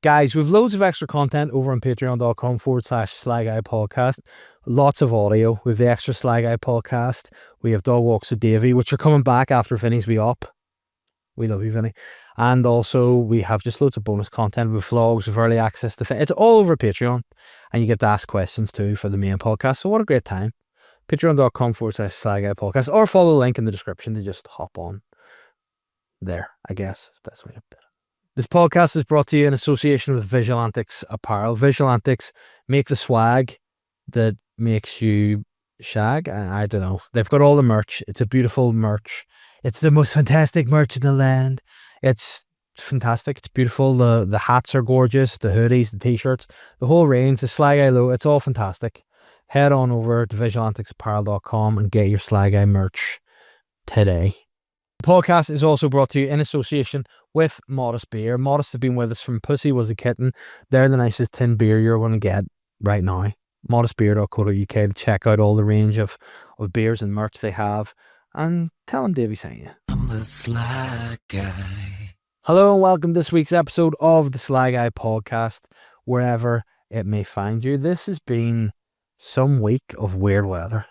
Guys, we've loads of extra content over on patreon.com/Sly Guy Podcast. Lots of audio. We have the extra Sly Guy Podcast. We have Dog Walks with Davey, which are coming back after Vinny's be up. We love you, Vinny. And also, we have just loads of bonus content with vlogs, with early access to it's all over Patreon. And you get to ask questions too for the main podcast. So what a great time. Patreon.com/Sly Guy Podcast. Or follow the link in the description to just hop on there, I guess. That's the way to put it. This podcast is brought to you in association with Visual Antics Apparel. Visual Antics make the swag that makes you shag. I don't know. They've got all the merch. It's a beautiful merch. It's the most fantastic merch in the land. It's fantastic. It's beautiful. The hats are gorgeous. The hoodies, the t-shirts, the whole range, the Sly Guy logo. It's all fantastic. Head on over to visualanticsapparel.com and get your Sly Guy merch today. The podcast is also brought to you in association with Modest Beer. Modest have been with us from Pussy Was a Kitten. They're the nicest tin beer you're going to get right now. modestbeer.co.uk to check out all the range of beers and merch they have. And tell them Davey sent you. I'm the Sly Guy. Hello and welcome to this week's episode of the Sly Guy Podcast, wherever it may find you. This has been some week of weird weather.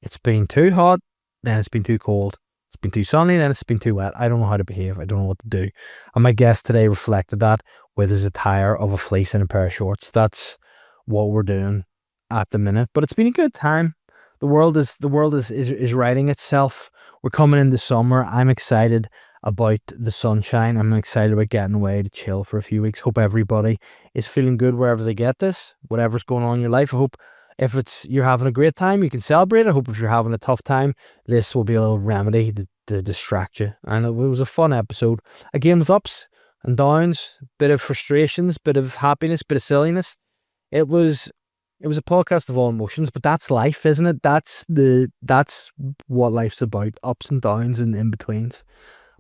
It's been too hot, then it's been too cold. It's been too sunny, then it's been too wet. I don't know how to behave. I don't know what to do. And my guest today reflected that with his attire of a fleece and a pair of shorts. That's what we're doing at the minute. But it's been a good time. The world is righting itself. We're coming into summer. I'm excited about the sunshine. I'm excited about getting away to chill for a few weeks. Hope everybody is feeling good wherever they get this, whatever's going on in your life. I hope if you're having a great time, you can celebrate. I hope if you're having a tough time, this will be a little remedy to distract you. And it was a fun episode. Again, with ups and downs, bit of frustrations, bit of happiness, bit of silliness. It was a podcast of all emotions, but that's life, isn't it? That's what life's about, ups and downs and in-betweens.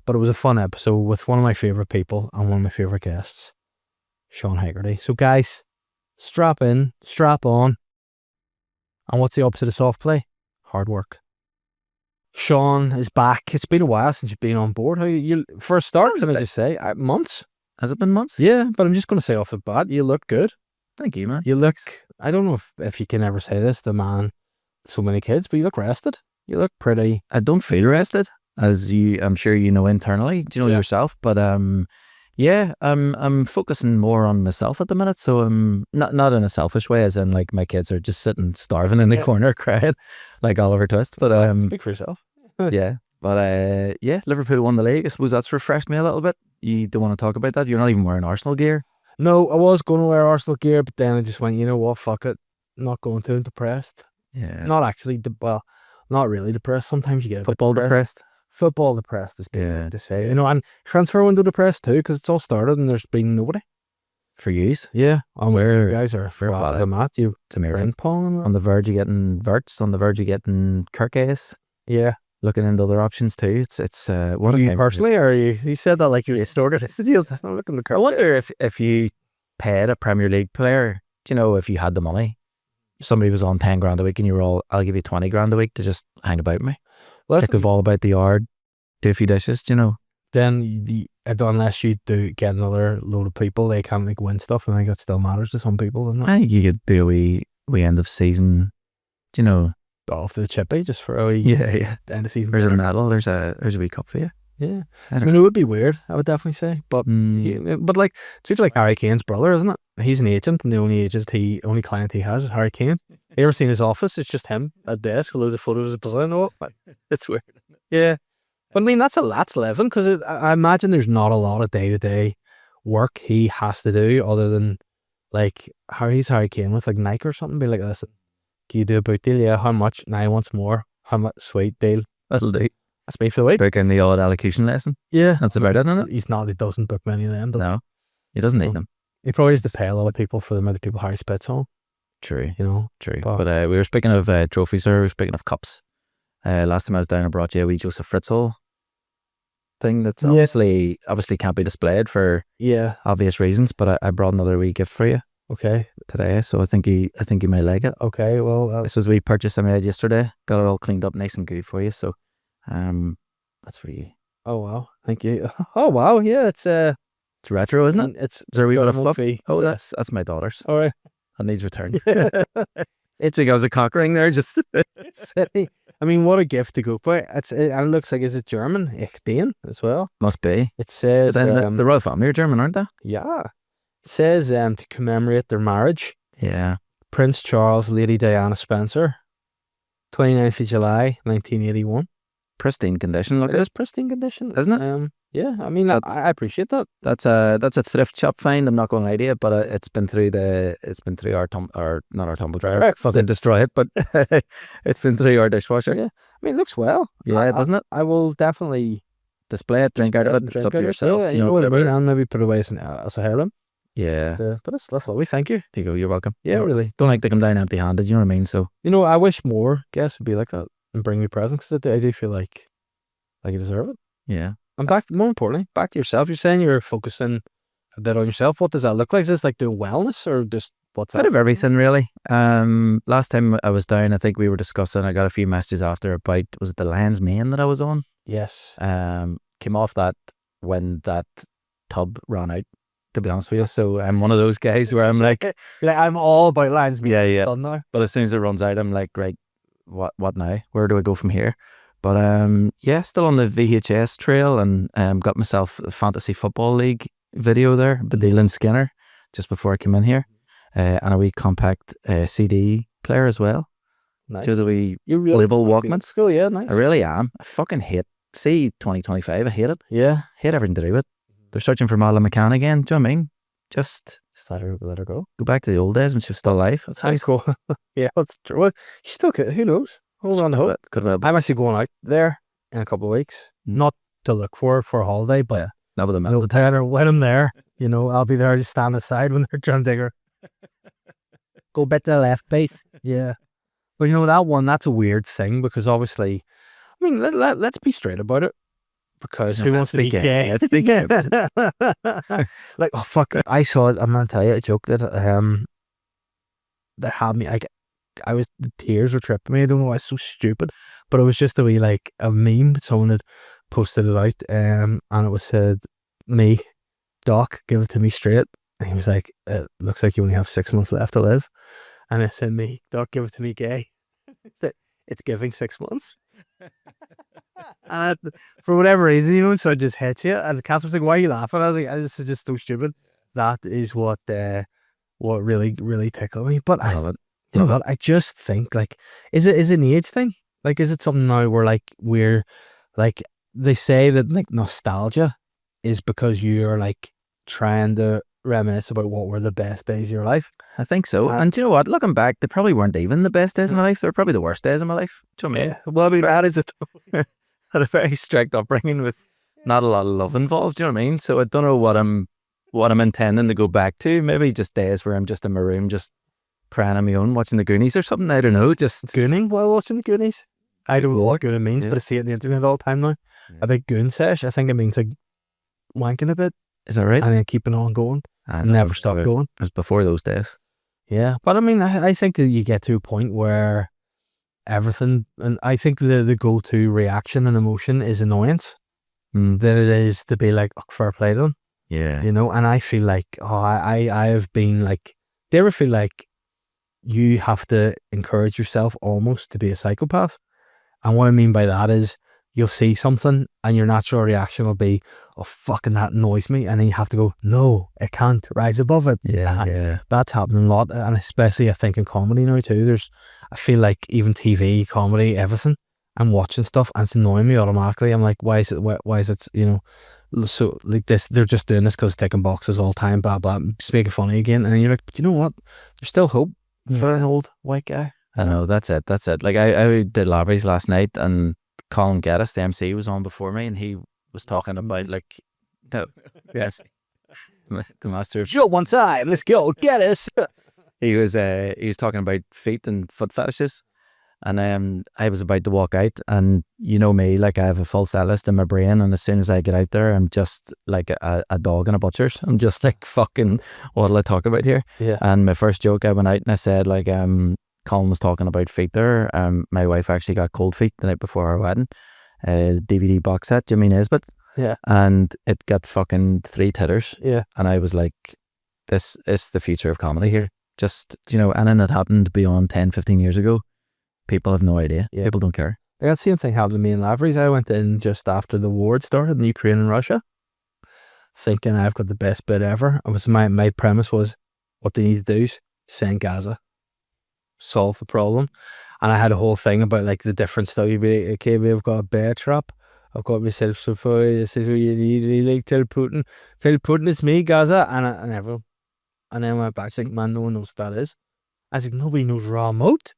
But it was a fun episode with one of my favourite people and one of my favourite guests, Sean Hegarty. So guys, strap in, strap on. And what's the opposite of soft play? Hard work. Sean is back. It's been a while since you've been on board. How you first start? Can I just say months? Has it been months? Yeah, but I'm just going to say off the bat, you look good. Thank you, man. You look. I don't know if you can ever say this, the man, so many kids, but you look rested. You look pretty. I don't feel rested, as I'm sure you know internally. Do you know yourself? But I'm focusing more on myself at the minute. So I'm not in a selfish way, as in like my kids are just sitting starving in the corner crying like Oliver Twist. But speak for yourself. Yeah. But Liverpool won the league. I suppose that's refreshed me a little bit. You don't want to talk about that? You're not even wearing Arsenal gear. No, I was going to wear Arsenal gear, but then I just went, you know what, fuck it. I'm not going to. I'm depressed. Yeah. Not actually, not really depressed. Sometimes you get football depressed. Football depressed is good to say. You know, and transfer window depressed too, because it's all started and there's been nobody. For yous? Yeah. And where you guys are fair play to Matt. It's amazing. On the verge of getting Verts, on the verge of getting Kirkes. Yeah. Looking into other options too. It's what you personally, or you said that like you started. It's the deal. That's not looking to. I wonder if you paid a Premier League player, you know, if you had the money, if somebody was on 10 grand a week and you were all, I'll give you 20 grand a week to just hang about me. Well, kick the ball about the yard, do a few dishes, you know. Then unless you do get another load of people, they can't like win stuff. And I think that still matters to some people, doesn't it? I think you could do a wee end of season, you know. Off to the chippy just for a wee end of season. There's a medal, there's a wee cup for you. Yeah, I mean it would be weird, I would definitely say, but but like it's like Harry Kane's brother, isn't it? He's an agent, and the only client he has is Harry Kane. You ever seen his office? It's just him at a desk, loads of photos of Brazil and all. It's weird. Yeah, but I mean that's living, because I imagine there's not a lot of day-to-day work he has to do other than like Harry Kane with like Nike or something. Be like, listen, can you do a boot deal? Yeah, how much? Now once more. How much? Sweet deal. That'll do. That's me for the week. Book in the odd allocution lesson. Yeah. That's about it, isn't it? He doesn't book many of them. No. He doesn't need them. He probably has to pay a lot of people for the amount of people Harry spits on. True. You know? True. But we were speaking of trophies, or we were speaking of cups. Last time I was down, I brought you a wee Joseph Fritzl thing that's obviously can't be displayed for obvious reasons, but I brought another wee gift for you. Okay. Today, so I think you may like it. Okay, well this was a wee purchase I made yesterday. Got it all cleaned up nice and good for you, so that's for you. Oh wow, thank you. Oh wow, yeah, it's It's retro, isn't it? It's Is there a wee bit of got fluff? Oh, that's my daughter's. all right. That needs returned. It's like I was a cock ring there, just I mean, what a gift to go by. And it looks like, is it German? Ich Dane as well. must be. It says, But then the royal family are German, aren't they? yeah. It says to commemorate their marriage, Yeah. Prince Charles, Lady Diana Spencer, 29th of July, 1981. Pristine condition. Look It at is it, pristine condition, isn't it? Yeah, I mean, I appreciate that. That's a thrift shop find. I'm not going to lie to you, but it's been through our not our tumble dryer. Right, Fucking destroy it, but it's been through our dishwasher. Yeah. I mean, it looks well. Yeah, doesn't it? I will definitely Display it, drink out of it. It's up to yourself. Yeah, you know what I mean, whatever. and maybe put away as a heirloom. Yeah. But that's lovely. Thank you. There you go. You're welcome. Yeah, really. Don't like to come down empty-handed. You know what I mean? So I wish more guests would be like that and bring me presents, because I do feel like you deserve it. yeah. And more importantly, back to yourself. You're saying you're focusing a bit on yourself. What does that look like? Is this like doing wellness, or just what's Bit that? of everything, really. Last time I was down, I think we were discussing. I got a few messages after about, was it the Lion's Mane that I was on? Yes. Came off that when that tub ran out, to be honest with you. So I'm one of those guys where I'm like, I'm all about lines being yeah. done now. But as soon as it runs out, I'm like, right, what now? Where do I go from here? But yeah, still on the VHS trail, and got myself a fantasy football league video there, Badil and Skinner, just before I came in here, and a wee compact CD player as well. Nice. Just a wee You really label want to be Walkman. at school, yeah, nice. I really am. I fucking hate. See 2025. I hate it. Yeah. Hate everything to do with it. They're searching for Madeleine McCann again. Do you know what I mean? Just Let her go. go back to the old days when she was still alive. That's how That's cool. Yeah, that's true. Well, you still could. Who knows? Hold on to hope. Could well be. I'm actually going out there in a couple of weeks, not to look for a holiday, but Not with a I'll tell her when I'm there. I'll be there, just stand aside when they're trying to dig her. Go back to the left base. Yeah. But that one, that's a weird thing, because obviously, I mean, let's be straight about it. Because who wants to be gay? Let's be gay. Like, oh fuck! I saw it. I'm gonna tell you a joke that had me. The tears were tripping me. I don't know why it's so stupid, but it was just a wee like a meme. Someone had posted it out, and it was said, "Me, Doc, give it to me straight." And he was like, "It looks like you only have 6 months left to live." And it said, "Me, Doc, give it to me gay." It's giving 6 months. And for whatever reason, so I just hit you. And Catherine was like, "Why are you laughing?" I was like, "This is just so stupid." That is what really, really tickled me. But I love it. but I just think, like, is it an age thing? Like, is it something now where we're like, they say that like nostalgia is because you're like trying to reminisce about what were the best days of your life? I think so. And do you know what? Looking back, they probably weren't even the best days of my life. They were probably the worst days of my life. Do you know what I mean? Well, I mean, that is it. Had a very strict upbringing with not a lot of love involved. Do you know what I mean? So I don't know what I'm intending to go back to. Maybe just days where I'm just in my room, just crying on my own, watching the Goonies or something. I don't know. Just gooning while watching the Goonies. I don't know what gooning means, but I see it on the internet all the time now. A big goon sesh. I think it means like wanking a bit. Is that right? And then keeping on going. I Never stop going. It was before those days. Yeah. But I mean, I think that you get to a point where everything, and I think the go-to reaction and emotion is annoyance. Than it is to be like, oh, fair play to them. Yeah. And I feel like, I have been like, do you ever feel like you have to encourage yourself almost to be a psychopath? And what I mean by that is, you'll see something and your natural reaction will be, oh, fucking that annoys me. And then you have to go, no, it can't rise above it. Yeah. That's happening a lot. And especially, I think, in comedy now too. I feel like even TV, comedy, everything, I'm watching stuff and it's annoying me automatically. I'm like, why is it, so like this, they're just doing this because it's ticking boxes all the time, blah, blah, just making funny again. And then you're like, but you know what? There's still hope for an old white guy. I know, that's it. Like I did Lavery's last night, and Colin Geddes, the MC, was on before me, and he was talking about like, no, yes, the master of Show one time, let's go, get us. he was talking about feet and foot fetishes, and I was about to walk out, and you know me, like I have a full set list in my brain, and as soon as I get out there, I'm just like a dog in a butcher's. I'm just like, fucking, what'll I talk about here? Yeah. And my first joke, I went out and I said, like, Colin was talking about feet there. My wife actually got cold feet the night before our wedding. DVD box set, do you mean Nisbet? Yeah. and it got fucking 3 titters. Yeah. And I was like, this is the future of comedy here. Just, anything that happened beyond 10, 15 years ago, people have no idea. Yeah. People don't care. That same thing happened to me in Lavery's. I went in just after the war had started in Ukraine and Russia, thinking I've got the best bit ever. It was my premise was, what they need to do is send Gaza, solve the problem. And I had a whole thing about like the different stuff. You'd be like, okay, we've got a bear trap. I've got myself so far. This is what you need. Like, tell Putin it's me, Gaza. And everyone. And then I went back to like, man, no one knows what that is. I was like, nobody knows raw moat.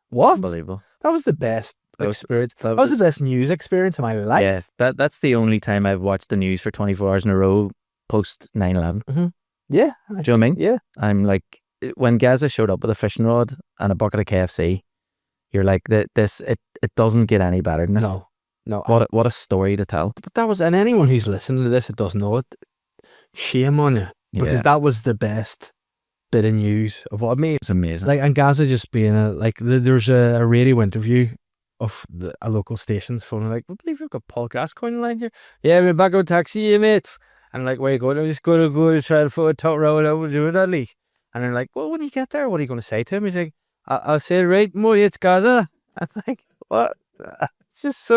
What? Unbelievable. That was the best experience. That was the best news experience of my life. Yeah, that's the only time I've watched the news for 24 hours in a row post 9/11. Mm-hmm. Yeah. Do you know what I mean? Yeah. I'm like, when Gaza showed up with a fishing rod and a bucket of KFC, you're like, it doesn't get any better than this. No. What a story to tell. But that was, and anyone who's listening to this that doesn't know it, shame on you. Because that was the best bit of news of what I mean. It's amazing. Like, and Gaza just being there's a radio interview of a local station's phone, like, I believe we've got Paul Gascoigne in line here. Yeah, we're back on taxi, mate. And like, where you going? I'm just going to go to try to put a top row over doing that leak. And they're like, well, when you get there, what are you going to say to him? He's like, I'll say, right, Murray, it's Gaza. I was like, what? It's just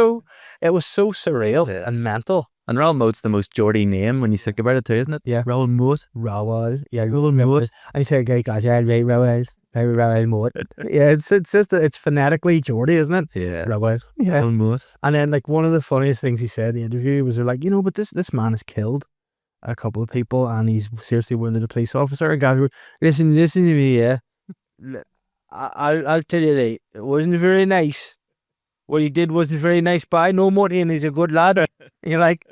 it was so surreal and mental. And Raoul Moat's the most Geordie name when you think about it too, isn't it? Yeah. Raoul Moat. Yeah, Raoul Moat. I say, okay, guys, right, Raoul Moat. Yeah, it's just, it's phonetically Geordie, isn't it? Yeah. Raoul. Yeah. Raoul Moat. And then, like, one of the funniest things he said in the interview was, like, but this man has killed a couple of people and he's seriously wounded a police officer. And guys were, listen to me, yeah. I'll tell you that it wasn't very nice. What he did wasn't very nice, but I know Marty and he's a good lad. And you're like,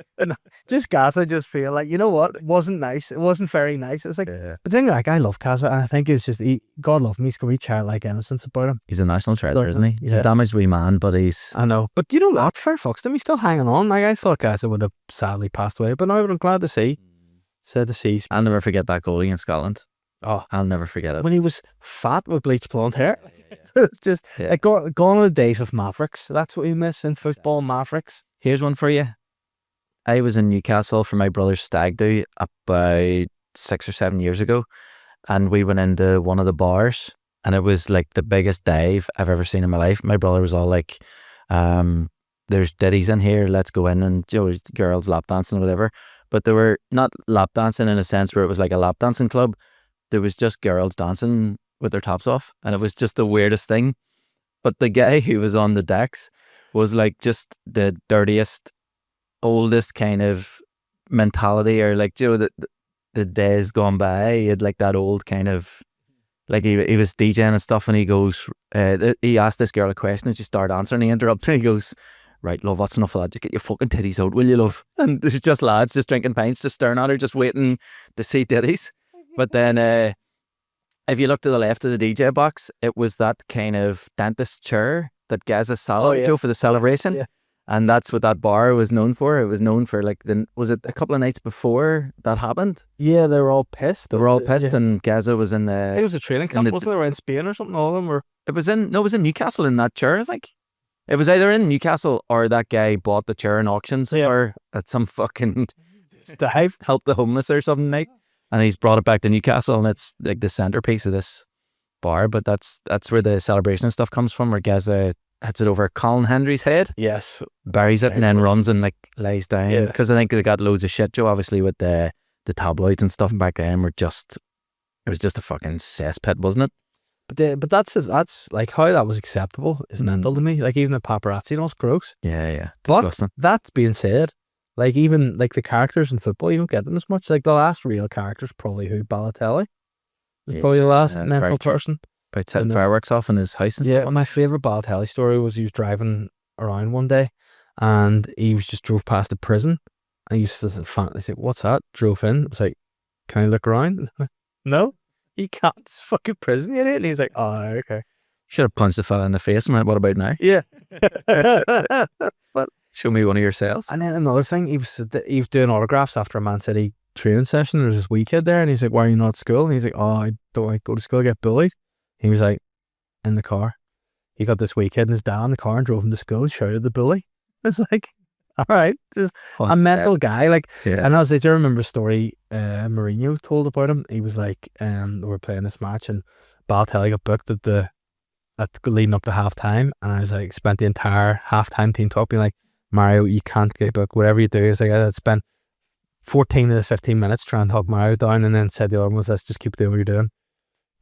just Gaza, just feel like, you know what? It wasn't nice. It wasn't very nice. It was like, but then, like, I love Gaza, and I think it's just, God love him, he's got wee childlike innocence about him. He's a national treasure, isn't he? He's a damaged wee man, but he's... I know. But you know what? Fair fucks to him, he's still hanging on. Like, I thought Gaza would have sadly passed away, but now I'm glad to see. Said to see. I'll never forget that goal against Scotland. Oh, I'll never forget it. When he was fat with bleached blonde hair. It's just like gone are the days of Mavericks. That's what we miss in football, Mavericks. Here's one for you. I was in Newcastle for my brother's stag do about 6 or 7 years ago, and we went into one of the bars, and it was like the biggest dive I've ever seen in my life. My brother was all like, there's ditties in here, let's go in, and girls lap dancing or whatever. But they were not lap dancing in a sense where it was like a lap dancing club. There was just girls dancing with their tops off, and it was just the weirdest thing. But the guy who was on the decks was like just the dirtiest, oldest kind of mentality, or like, the days gone by. He had like that old kind of, like, he was DJing and stuff, and he goes, he asked this girl a question and she started answering, and he interrupted her and he goes, right, love, that's enough of that, just get your fucking titties out, will you, love? And there's just lads just drinking pints, just staring at her, just waiting to see titties. But then if you look to the left of the DJ box, it was that kind of dentist chair that Gaza sat for the celebration. Yeah. And that's what that bar was known for. It was known for, like, was it a couple of nights before that happened? Yeah, they were all pissed. And Gaza was in the... I think it was a training camp, wasn't it? They were in Spain or something, all of them were... It was in Newcastle in that chair, I think. It was either in Newcastle or that guy bought the chair in auctions or at some fucking dive, help the homeless or something, like. And he's brought it back to Newcastle, and it's like the centerpiece of this bar. But that's where the celebration and stuff comes from, where Gaza hits it over Colin Hendry's head. Yes. Buries it and then runs and like lies down. Because I think they got loads of shit, Joe, obviously, with the tabloids and stuff back then it was just a fucking cesspit, wasn't it? But that's like how that was acceptable is mental to me. Like, even the paparazzi and all, it's gross. Yeah. Disgusting. But that being said, like, even like the characters in football, you don't get them as much. Like, the last real character's probably Balotelli. Was probably the last mental person. By setting fireworks off in his house and stuff. Yeah, my favourite Balotelli story was he was driving around one day and he just drove past a prison. And he used to they said, what's that? Drove in. It was like, can I look around? No, you can't. It's fucking prison, you idiot. And he was like, oh, okay. Should have punched the fella in the face and went, what about now? Yeah. But show me one of your sales. And then another thing, he was doing autographs after a Man City training session. There was this wee kid there, and he's like, why are you not at school? And he's like, oh, I don't like go to school, I get bullied. He was like, in the car. He got this wee kid in his dad in the car and drove him to school and shouted at the bully. It's like, All right, just a mental guy. Like, Yeah. and I do remember a story Mourinho told about him. He was like, they were playing this match, and Balotelli got booked at leading up to half time, and I was like, spent the entire half time team talk being like, Mario, you can't get booked. Whatever you do, it's like I spent 14 to the 15 minutes trying to talk Mario down, and then said the other one was, let's just keep doing what you're doing.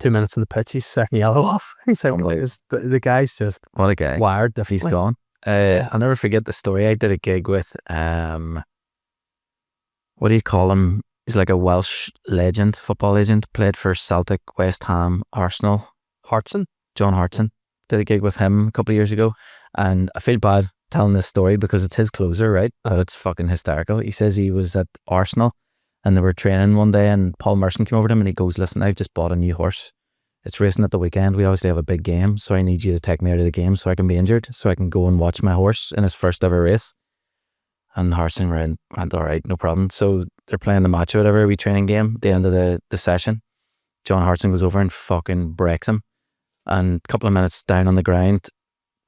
2 minutes on the pitch, he's second yellow off. He's like, the guy's just what a guy. Wired differently. He's gone. I'll never forget the story. I did a gig with what do you call him? He's like a Welsh legend, football legend. Played for Celtic, West Ham, Arsenal. John Hartson. Did a gig with him a couple of years ago, and I feel bad telling this story because it's his closer, right? But it's fucking hysterical. He says he was at Arsenal and they were training one day, and Paul Merson came over to him and he goes, listen, I've just bought a new horse. It's racing at the weekend. We obviously have a big game, so I need you to take me out of the game so I can be injured, so I can go and watch my horse in his first ever race. And Harson went, all right, no problem. So they're playing the match or whatever, wee training game, at the end of the session. John Hartson goes over and fucking breaks him. And a couple of minutes down on the ground,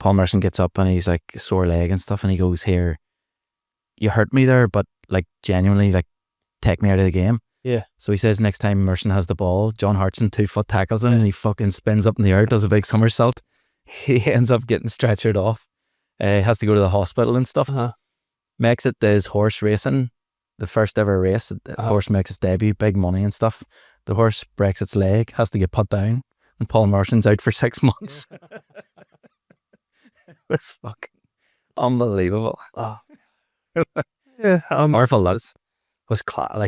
Paul Merson gets up and he's like sore leg and stuff, and he goes, here, you hurt me there, but like genuinely, like, take me out of the game. Yeah. So he says next time Merson has the ball, John Hartson 2-foot tackles him and he fucking spins up in the air, does a big somersault. He ends up getting stretchered off. Has to go to the hospital and stuff. Makes it to his horse racing, the first ever race. The horse makes its debut, big money and stuff. The horse breaks its leg, has to get put down, and Paul Merson's out for 6 months. It's fucking unbelievable. Yeah, Marvel was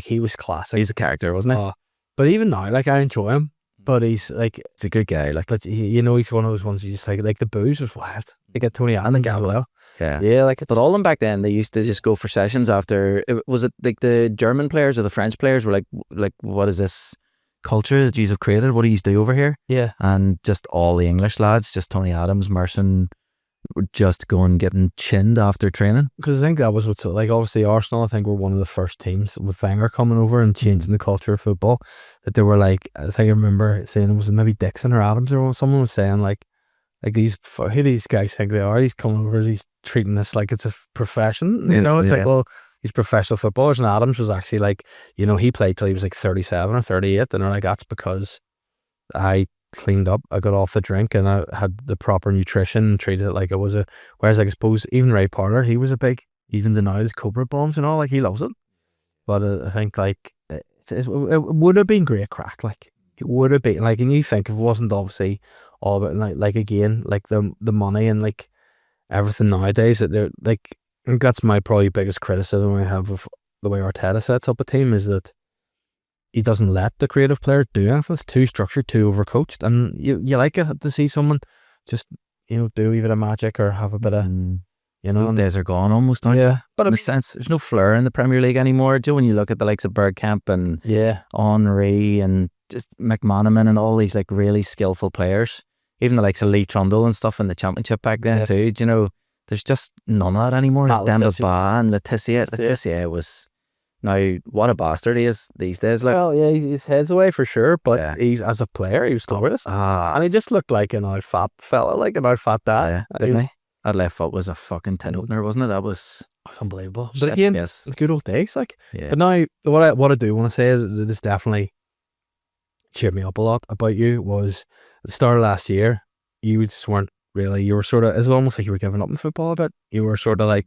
he was classic. He's a character, wasn't he? But even now, like, I enjoy him. But he's like, he's a good guy. Like, but he's one of those ones you just like the booze was wild. They get Tony Allen and Gabriel. Yeah, like, but all them back then, they used to just go for sessions after. Was it like the German players or the French players were like, what is this culture that you have created? What do you do over here? Yeah, and just all the English lads, just Tony Adams, Merson, just going getting chinned after training. Because I think that was what's like. Obviously, Arsenal, I think, were one of the first teams with Wenger coming over and changing the culture of football. That they were like, I think I remember saying it was maybe Dixon or Adams or someone was saying like who do these guys think they are? He's coming over, he's treating this like it's a profession. You know, it's like, well, he's professional footballers. And Adams was actually like, you know, he played till he was like 37 or 38, and they're like, that's because I cleaned up, I got off the drink, and I had the proper nutrition and treated it like it was a. Whereas, like, I suppose even Ray Parler, he was a big, even denied his Cobra bombs and all, like, he loves it. But I think like it would have been great crack, like it would have been like, and you think if it wasn't obviously all about like again like the money and like everything nowadays, that they're like, I think that's my probably biggest criticism I have of the way Arteta sets up a team, is that he doesn't let the creative players do anything. It's too structured, too overcoached, and you like it to see someone just, you know, do a wee bit of magic or have a bit of, you know. Those days are gone almost, aren't yeah. But in a sense, there's no flair in the Premier League anymore. Do you, when you look at the likes of Bergkamp and Henry and just McManaman and all these like really skillful players, even the likes of Lee Trundle and stuff in the Championship back then too. Do you know, there's just none of that anymore. Dembaba and Letitia was. Now, what a bastard he is these days. Like, well, yeah, his head's away for sure, but he's, as a player, he was glorious. And he just looked like an old fat fella, like an old fat dad. Didn't he? That left foot was a fucking tin opener, wasn't it? That was unbelievable. But again, yes, the good old days, like. Yeah. But now, what I do want to say is that this definitely cheered me up a lot about you was at the start of last year, you just weren't really, you were sort of, it's almost like you were giving up in football a bit. You were sort of like,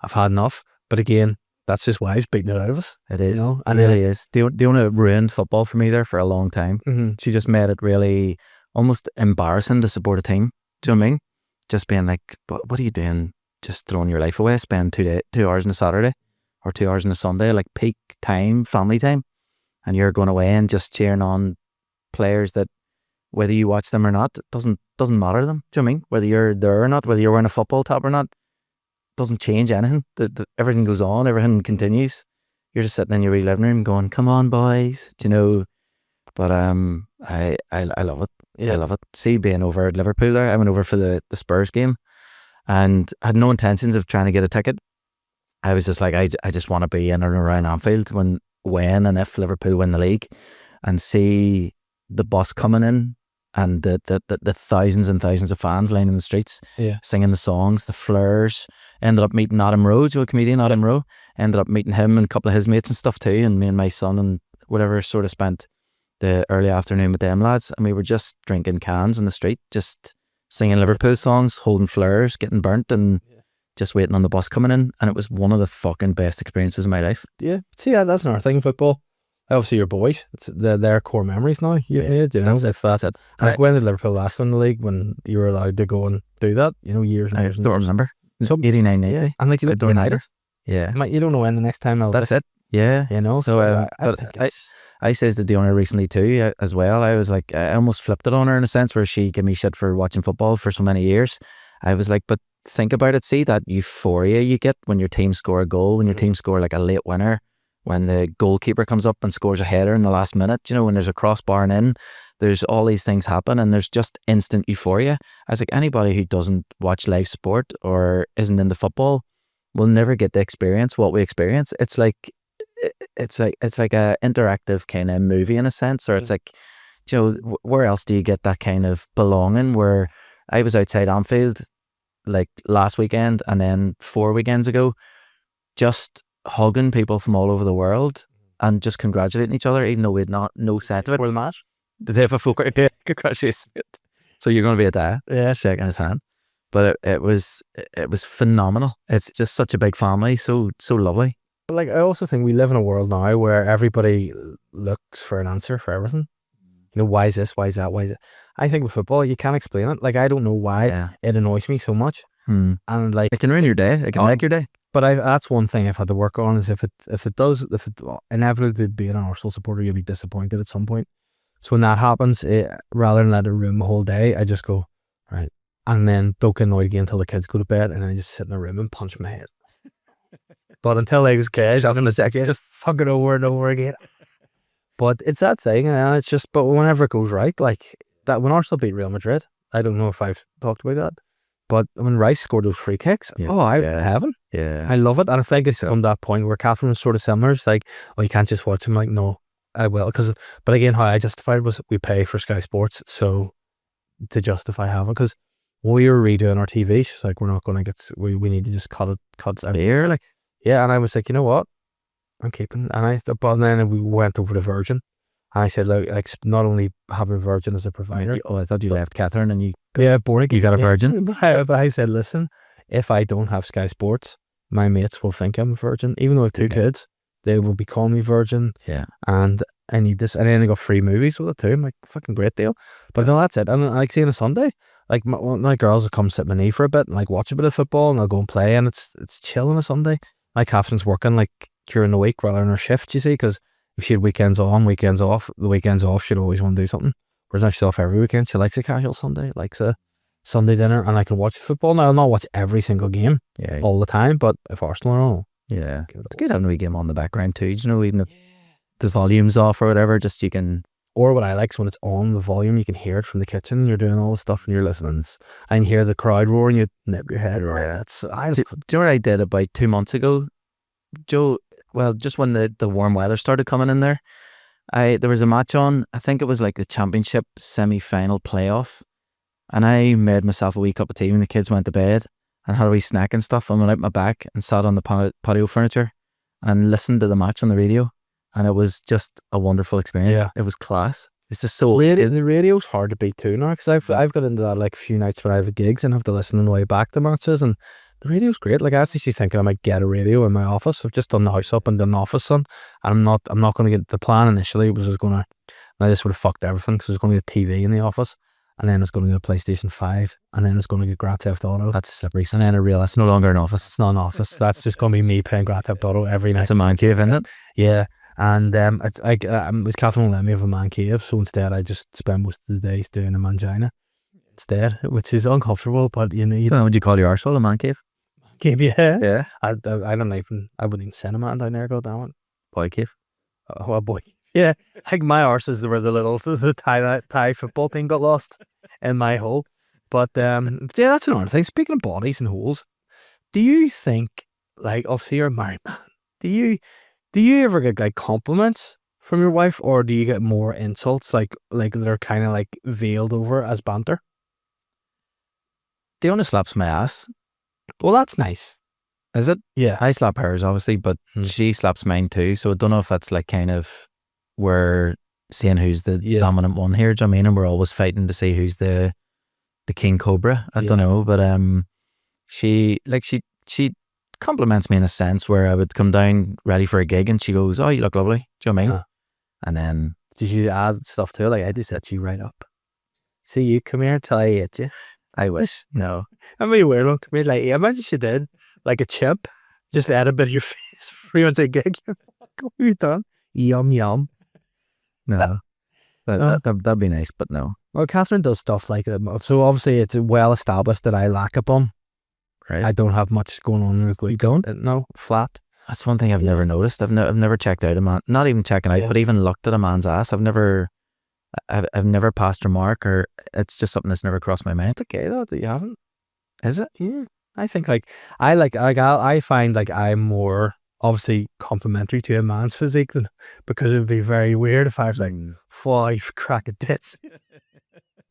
I've had enough. But again, that's just why he's beating it out of us. It is. You know? And it really is. Diona ruined football for me there for a long time. She just made it really almost embarrassing to support a team. Do you know what I mean? Just being like, what are you doing? Just throwing your life away. Spend 2 hours on a Saturday or 2 hours on a Sunday, like peak time, family time. And you're going away and just cheering on players that, whether you watch them or not, it doesn't matter to them. Do you know what I mean? Whether you're there or not, whether you're wearing a football top or not, doesn't change anything. Everything goes on, everything continues. You're just sitting in your wee living room going, come on boys, do you know? But I love it. I love it. See, being over at Liverpool there, I went over for the Spurs game and had no intentions of trying to get a ticket. I was just like, I just want to be in and around Anfield when and if Liverpool win the league, and see the bus coming in and the thousands and thousands of fans lying in the streets, singing the songs, the flares. Ended up meeting Adam Rowe, Joe, comedian Adam Rowe. Ended up meeting him and a couple of his mates and stuff too. And me and my son and whatever sort of spent the early afternoon with them lads. And we were just drinking cans in the street, just singing Liverpool songs, holding flares, getting burnt, and just waiting on the bus coming in. And it was one of the fucking best experiences of my life. Yeah. See, that's another thing in football. Obviously, your boys, it's their core memories now. You know, That's it. And like, when did Liverpool last win the league? When you were allowed to go and do that? You know, years and I years and don't years. remember. So 89, 80. And like United. Yeah. You don't know when the next time they'll. That's it. Yeah. You know. So I says to Diona recently too, as well. I was like, I almost flipped it on her in a sense where she gave me shit for watching football for so many years. I was like, but think about it. See that euphoria you get when your team score a goal, when your team score like a late winner, when the goalkeeper comes up and scores a header in the last minute, you know, when there's a crossbar and in, there's all these things happen and there's just instant euphoria. I was like, anybody who doesn't watch live sport or isn't into football will never get to experience what we experience. It's like a interactive kind of movie in a sense, or it's like, you know, where else do you get that kind of belonging? Where I was outside Anfield like last weekend and then 4 weekends ago, just hugging people from all over the world and just congratulating each other, even though we had no sense of it. For the match? Did they have a folk? Congratulations. So you're going to be at that? Yeah, shaking his hand. But it was phenomenal. It's just such a big family, so lovely. But like, I also think we live in a world now where everybody looks for an answer for everything. You know, why is this? Why is that? Why is it? I think with football, you can't explain it. Like, I don't know why it annoys me so much. And like, it can ruin your day. It can make your day. But that's one thing I've had to work on, is if it inevitably be an Arsenal supporter, you'll be disappointed at some point. So when that happens, rather than let it ruin the whole day, I just go, right. And then don't get annoyed again until the kids go to bed, and then I just sit in a room and punch my head. But until I was caged, I'm going to just fuck it over and over again. But it's that thing, and it's just, but whenever it goes right, like that, when Arsenal beat Real Madrid, I don't know if I've talked about that, but when Rice scored those free kicks, heaven. Yeah. I love it. And I think it's come to that point where Catherine was sort of similar. It's like, oh, you can't just watch him. Like, no, I will. But again, how I justified was we pay for Sky Sports, so to justify having, because we were redoing our TV, she's like, we're not going to get, we need to just cut it here, like. Yeah, and I was like, you know what? I'm keeping, but then we went over to Virgin, and I said, like not only having Virgin as a provider. Oh, I thought you left Catherine and you. Yeah, boring. You got a Virgin. But I said, listen, if I don't have Sky Sports, my mates will think I'm a Virgin, even though I have two kids. They will be calling me Virgin. Yeah. And I need this, and then I got free movies with it too. I'm like, fucking great deal. But no, that's it. And I like seeing a Sunday. Like my girls will come sit with me for a bit and like watch a bit of football, and I'll go and play, and it's chill on a Sunday. My Catherine's working like during the week rather than her shift, you see, because if she had weekends on, weekends off, the weekends off, she'd always want to do something. Whereas now she's off every weekend. She likes a casual Sunday, likes a Sunday dinner, and I can watch football. Now, I'll not watch every single game all the time, but if Arsenal are on, it's good having a wee game on the background too, you know, even if the volume's off or whatever, just you can. Or what I like is when it's on the volume, you can hear it from the kitchen, and you're doing all the stuff and you're listening, and you hear the crowd roar and you nip your head right. Do you know what I did about 2 months ago, Joe? Well, just when the warm weather started coming in there, there was a match on, I think it was like the championship semi-final playoff, and I made myself a wee cup of tea when the kids went to bed and had a wee snack and stuff, and went out my back and sat on the patio furniture and listened to the match on the radio. And it was just a wonderful experience. Yeah. It was class. It's just so the radio's hard to beat too now, because I've got into that like a few nights when I have gigs and have to listen on the way back to matches, and the radio's great. Like, I was actually thinking I might get a radio in my office. I've just done the house up and done an office on, and I'm not going to get, the plan initially was I was going to, now this would have fucked everything, because I was going to get a TV in the office, and then it's going to get a PlayStation 5, and then it's going to get Grand Theft Auto. That's a slippery. And then I realised it's no longer an office. It's not an office. That's just going to be me playing Grand Theft Auto every night. It's a man cave, isn't it? Yeah. And with Catherine won't let me have a man cave, so instead I just spend most of the days doing a mangina instead, which is uncomfortable, but you know. So would you call your arsehole a man cave? Cave, yeah. Yeah. I wouldn't even send a man down there, go down one. Boy cave. Oh, boy. Yeah. Like my arse is where the Thai football team got lost in my hole. But yeah, that's another thing. Speaking of bodies and holes, do you think, like, obviously you're a married man, do you ever get like compliments from your wife, or do you get more insults like that are kind of like veiled over as banter? Diona slaps my ass. Well, that's nice. Is it? Yeah. I slap hers, obviously, but she slaps mine too. So I don't know if that's like kind of we're seeing who's the dominant one here. Do you know what I mean? And we're always fighting to see who's the king cobra. I don't know, but she compliments me in a sense where I would come down ready for a gig and she goes, "Oh, you look lovely." Do you know what I mean? And then did you add stuff to it? Like I just set you right up. See, you come here till I hit you. I wish. No. I mean, weird one. Come here, like, imagine she did, like a chip, just add a bit of your face for you to gig. What are you done? Yum, yum. No. That'd be nice, but no. Well, Catherine does stuff like that. So obviously it's well established that I lack a bum. Right. I don't have much going on with glute. You don't? No, flat. That's one thing I've never noticed. I've never checked out a man, not even checking out, but even looked at a man's ass. I've never passed remark, or it's just something that's never crossed my mind. It's okay though that you haven't. Is it? Yeah. I think I find like I'm more obviously complimentary to a man's physique because it'd be very weird if I was like 5 cracking tits.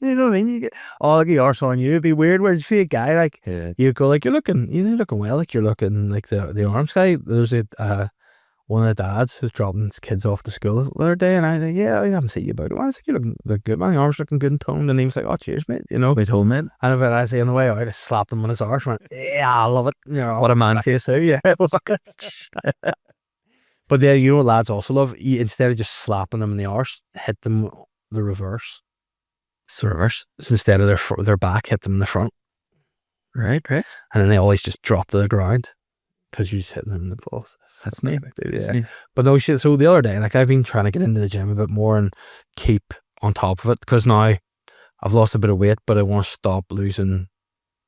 You know what I mean? You get all the arse on you. It'd be weird. Whereas if you see a guy like you go like you're looking well, like you're looking like the arms guy. There's one of the dads who's dropping his kids off to school the other day, and I was like, "Yeah, I haven't seen you about it." I was like, "You look good, man. Your arms looking good and toned." And he was like, "Oh, cheers, mate." You know, sweet home, mate. And if I say on the way out, I just slapped him on his arse. Went, "Yeah, I love it." You know, what a man. So yeah, but yeah, you know what lads also love? Instead of just slapping them in the arse, hit them the reverse. So reverse. So instead of their back, hit them in the front. Right. And then they always just drop to the ground because you're just hitting them in the balls. That's neat. Yeah. But no shit. So the other day, like I've been trying to get into the gym a bit more and keep on top of it because now I've lost a bit of weight, but I want to stop losing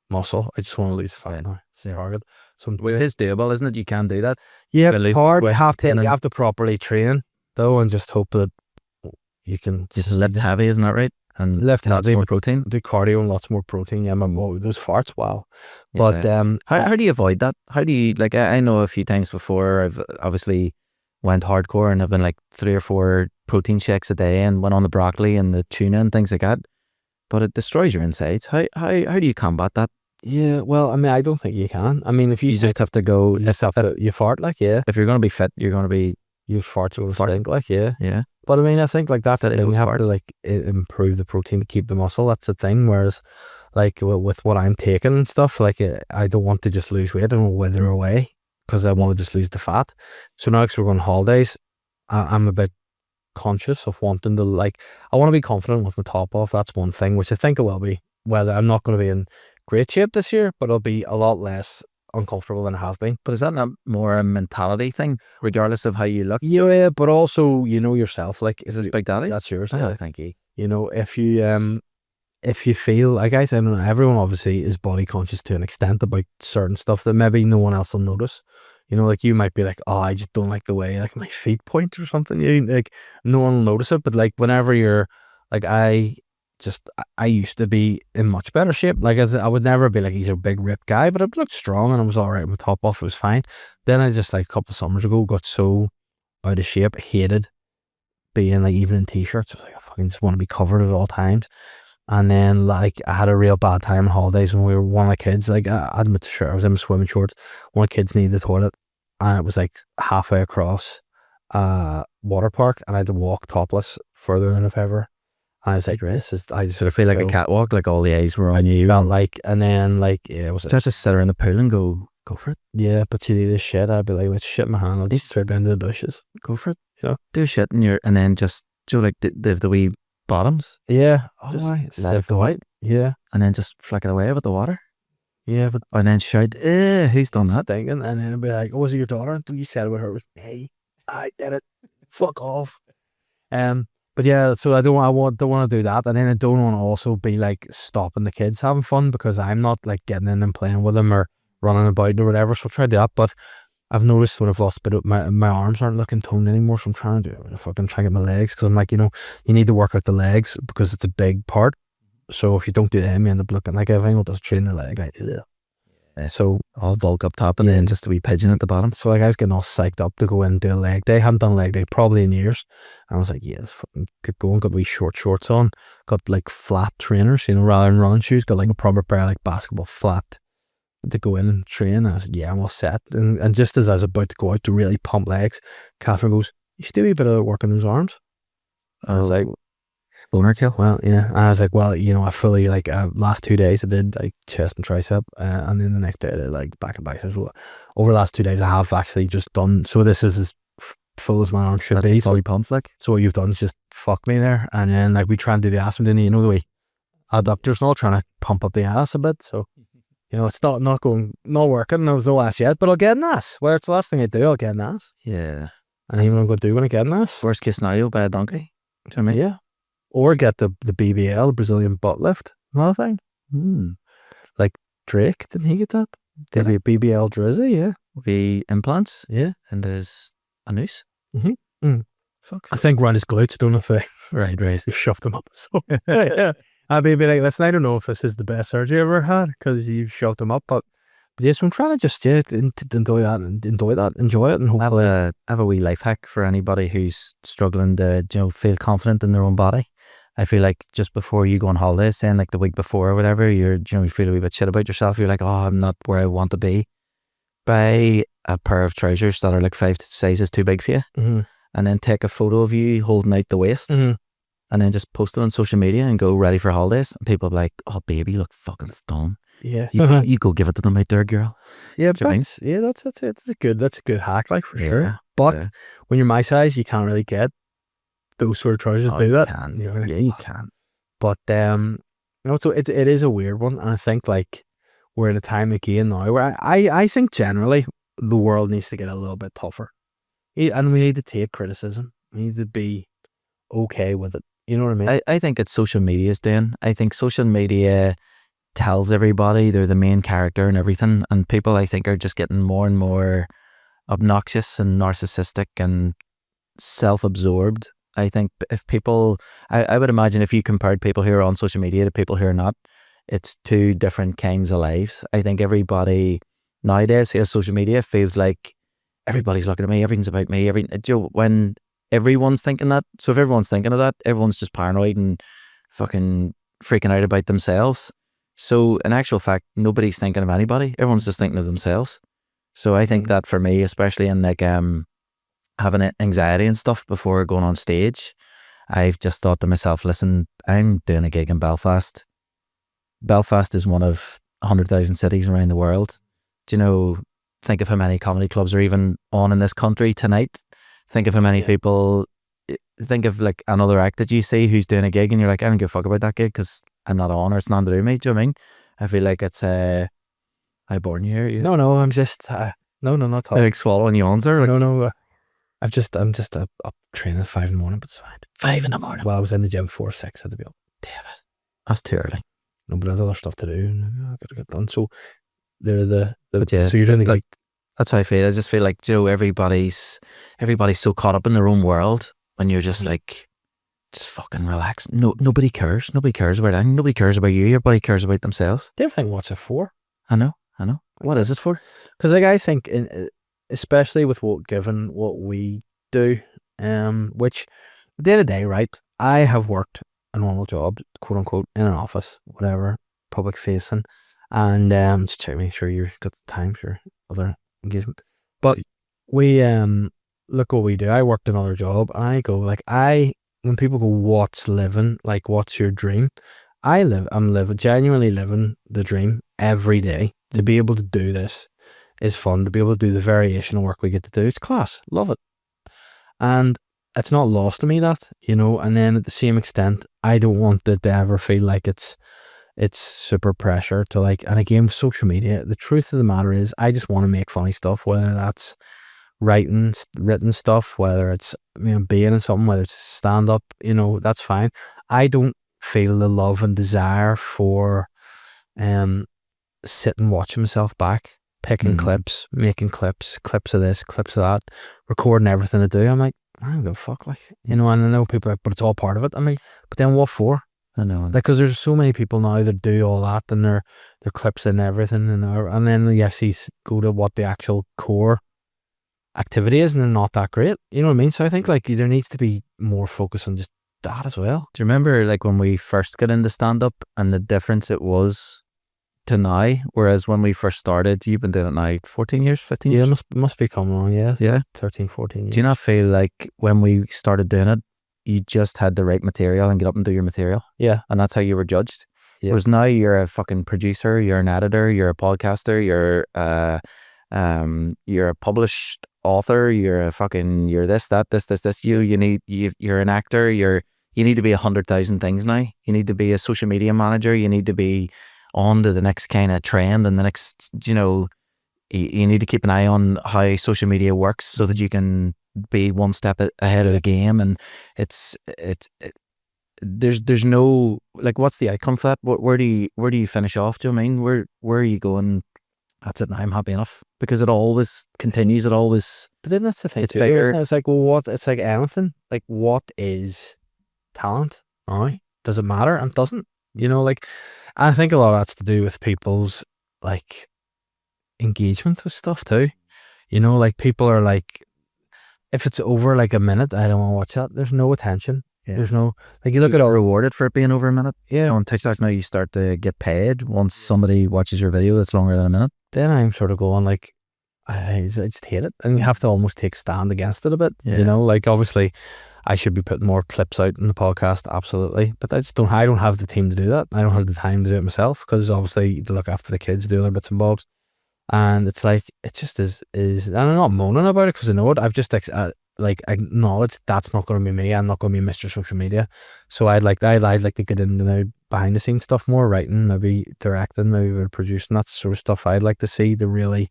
muscle. I just want to lose fat now. It's hard. So it is doable, isn't it? You can do that. Yeah, it's hard. You have to properly train though, and just hope that you can just lift heavy, isn't that right? And lift heavy, more protein. Do cardio and lots more protein. Yeah, those farts, wow. But how do you avoid that? How do you like? I know a few times before I've obviously went hardcore and I've been like 3 or 4 protein shakes a day and went on the broccoli and the tuna and things like that. But it destroys your insides. How do you combat that? Yeah, well, I mean, I don't think you can. I mean, if you just have to go, you fart like If you're going to be fit, you're going to be. You fart will stink like yeah. But I mean, I think like that's it. We have to like improve the protein to keep the muscle. That's the thing. Whereas, like with what I'm taking and stuff, like I don't want to just lose weight. I don't wither away because I want to just lose the fat. So now, because we're going holidays, I'm a bit conscious of wanting to I want to be confident with my top off. That's one thing, which I think it will be. Whether I'm not going to be in great shape this year, but it'll be a lot less uncomfortable than I have been. But is that not more a mentality thing, regardless of how you look? Yeah, but also you know yourself. Like, is this Big Daddy? That's yours. Oh, thank you. You know, if you feel like I think everyone obviously is body conscious to an extent about certain stuff that maybe no one else will notice. You know, like you might be like, oh, I just don't like the way like my feet point or something. Like no one will notice it, but like whenever you're like I used to be in much better shape. Like I would never be like he's a big ripped guy, but I looked strong and I was all right with top off. It was fine. Then I just like a couple of summers ago got so out of shape, hated being like even in t-shirts. I was like, I fucking just want to be covered at all times. And then like I had a real bad time on holidays when we were one of the kids. Like I admit, sure, I was in my swimming shorts. One of the kids needed the toilet, and it was like halfway across water park, and I had to walk topless further than I've ever. I was like, I just sort of feel like a catwalk, like all the eyes were on you. Felt like, and then like, yeah, it was just sit her in the pool and go for it. Yeah, but she needed shit. I'd be like, let's shit in my hand. I'll just straight down to the bushes. Go for it. You know? Do shit and then just do like the wee bottoms. Yeah. Just let it go out. Yeah. And then just flick it away with the water. Yeah, but and then shout, who's done that? Thinking, and then it'd be like, oh, was it your daughter? And you said it with her. It was me. I did it. Fuck off. But yeah, so I don't want to do that, and then I don't want to also be like stopping the kids having fun because I'm not like getting in and playing with them or running about or whatever. So I'll try to do that. But I've noticed when I've lost a bit of my arms aren't looking toned anymore, so I'm trying to do it. Fucking try to get my legs because I'm like, you need to work out the legs because it's a big part. So if you don't do them, you end up looking like everything will just train the leg. So all bulk up top and then just a wee pigeon at the bottom. So like I was getting all psyched up to go in and do a leg day. I haven't done a leg day probably in years. And I was like, yeah, let's fucking keep going. Got wee short shorts on. Got like flat trainers, rather than running shoes. Got like a proper pair of like basketball flat to go in and train. I said, yeah, I'm all set. And just as I was about to go out to really pump legs, Catherine goes, you should do a wee bit of work on those arms. I was like, boner kill. well, yeah. I was like, well, I fully, like, last 2 days I did like chest and tricep, and then the next day I did like back and biceps. Over the last 2 days I have actually just done, so this is as full as my arm should be. Fully pumped, like. So what you've done is just fuck me there, and then like we try and do the ass, and then the way adductors and all, trying to pump up the ass a bit. So it's not working. There's no ass yet, but I'll get an ass. Well, it's the last thing I do. I'll get an ass. Yeah. And even I'm going to do when I get an ass. Worst case scenario, buy a donkey. Do you know what I mean? Yeah. Or get the BBL, the Brazilian butt lift. Another thing. Like Drake, didn't he get that? Did he a BBL drizzy? Yeah. Be implants. Yeah. And there's a noose. Fuck. I think around his glutes, don't know if they Right. you shoved them up. So yeah. I'd be like, listen, I don't know if this is the best surgery I ever had because you shoved them up, but yes, I'm trying to just enjoy that and enjoy it, and hopefully I have a wee life hack for anybody who's struggling to feel confident in their own body. I feel like just before you go on holiday, saying like the week before or whatever, you feel a wee bit shit about yourself. You're like, oh, I'm not where I want to be. Buy a pair of trousers that are like 5 sizes too big for you, and then take a photo of you holding out the waist. And then just post it on social media and go ready for holidays. And people are like, oh, baby, you look fucking stoned. Yeah. You go give it to them out there, girl. Yeah, that's it. That's a good hack, like, for sure. But yeah. when you're my size, you can't really get those sort of trousers to do that. You can. But, so it is a weird one. And I think, like, we're in a time again now where I think generally the world needs to get a little bit tougher. And we need to take criticism. We need to be okay with it. You know what I mean? I think it's social media's doing. I think social media tells everybody they're the main character and everything, and people, I think, are just getting more and more obnoxious and narcissistic and self-absorbed. I think if people, I would imagine if you compared people who are on social media to people who are not, it's two different kinds of lives. I think everybody nowadays who has social media feels like everybody's looking at me, everything's about me, when everyone's thinking that. So if everyone's thinking of that, everyone's just paranoid and fucking freaking out about themselves. So in actual fact, nobody's thinking of anybody. Everyone's just thinking of themselves. So I think that for me, especially in like having anxiety and stuff before going on stage, I've just thought to myself, listen, I'm doing a gig in Belfast. Belfast is one of 100,000 cities around the world. Do you know, think of how many comedy clubs are even on in this country tonight. Think of how many people, think of like another act that you see who's doing a gig and you're like, I don't give a fuck about that gig because I'm not on or it's nothing to do with me. Do you know what I mean? I feel like it's I born you here. No, I'm just no, not talking. Like swallowing yawns or no. I'm just up training at 5 a.m, but it's fine. 5 a.m. Well, I was in the gym 4 or 6, had to be up. Damn it, that's too early. No, but there's other stuff to do and I gotta get done. So they're so you're doing the like. That's how I feel. I just feel like, everybody's so caught up in their own world when you're just like, just fucking relax. No, nobody cares. Nobody cares about anything. Nobody cares about you. Everybody cares about themselves. Everything. What's it for? I know. What is it for? Because like I think, especially with given what we do, which at the end of the day, right? I have worked a normal job, quote unquote, in an office, whatever, public facing, and just check, make sure you've got the time for other engagement. But we look what we do. I worked another job. I go like when people go, what's living? Like, what's your dream? I'm genuinely living the dream every day. To be able to do this is fun. To be able to do the variation of work we get to do, it's class. Love it. And it's not lost to me that, and then at the same extent, I don't want it to ever feel like it's super pressure to like, and again, with social media, the truth of the matter is I just want to make funny stuff, whether that's written stuff, whether it's being in something, whether it's stand up, that's fine. I don't feel the love and desire for sitting watching myself back, picking clips, making clips of this, clips of that, recording everything I do. I'm like, I don't give a fuck, like, and I know people are like, but it's all part of it. I mean, but then what for? I know, like, because there's so many people now that do all that and their clips and everything, and then you actually go to what the actual core activity is, and they're not that great. You know what I mean? So I think like there needs to be more focus on just that as well. Do you remember like when we first got into stand up and the difference it was to now, whereas when we first started, you've been doing it now 14 years, 15 years? Yeah, must be coming on, yeah. Yeah. 13, 14 years. Do you not feel like when we started doing it, you just had to write material and get up and do your material? Yeah. And that's how you were judged? Yeah. Whereas now you're a fucking producer, you're an editor, you're a podcaster, you're a published author, you're this, that, this. You're an actor, you need to be 100,000 things now. You need to be a social media manager, you need to be on to the next kind of trend and the next, you need to keep an eye on how social media works so that you can be one step ahead of the game. And there's no, like, what's the outcome for that? Where do you finish off? Do you know what I mean? Where are you going? That's it now, I'm happy enough, because it always continues, but then that's the thing, it's too, bigger. isn't it? It's like, well, it's like anything, like, what is talent? Does it matter? And doesn't, like, I think a lot of that's to do with people's, like, engagement with stuff too. Like, people are like, if it's over like a minute, I don't want to watch that. There's no attention. Yeah. There's no, like, you look at all rewarded for it being over a minute. Yeah. On TikTok now, you start to get paid once somebody watches your video that's longer than a minute. Then I'm sort of going like, I just hate it, and you have to almost take a stand against it a bit. Yeah. Like, obviously I should be putting more clips out in the podcast, absolutely, but I don't have the team to do that. I don't have the time to do it myself, because obviously you look after the kids, do other bits and bobs, and it's like, it just is and I'm not moaning about it because I know it. I've just acknowledged that's not going to be me. I'm not going to be Mr. Social Media. So I'd like to get into the behind the scenes stuff more, writing, maybe directing, maybe producing, that sort of stuff I'd like to see to really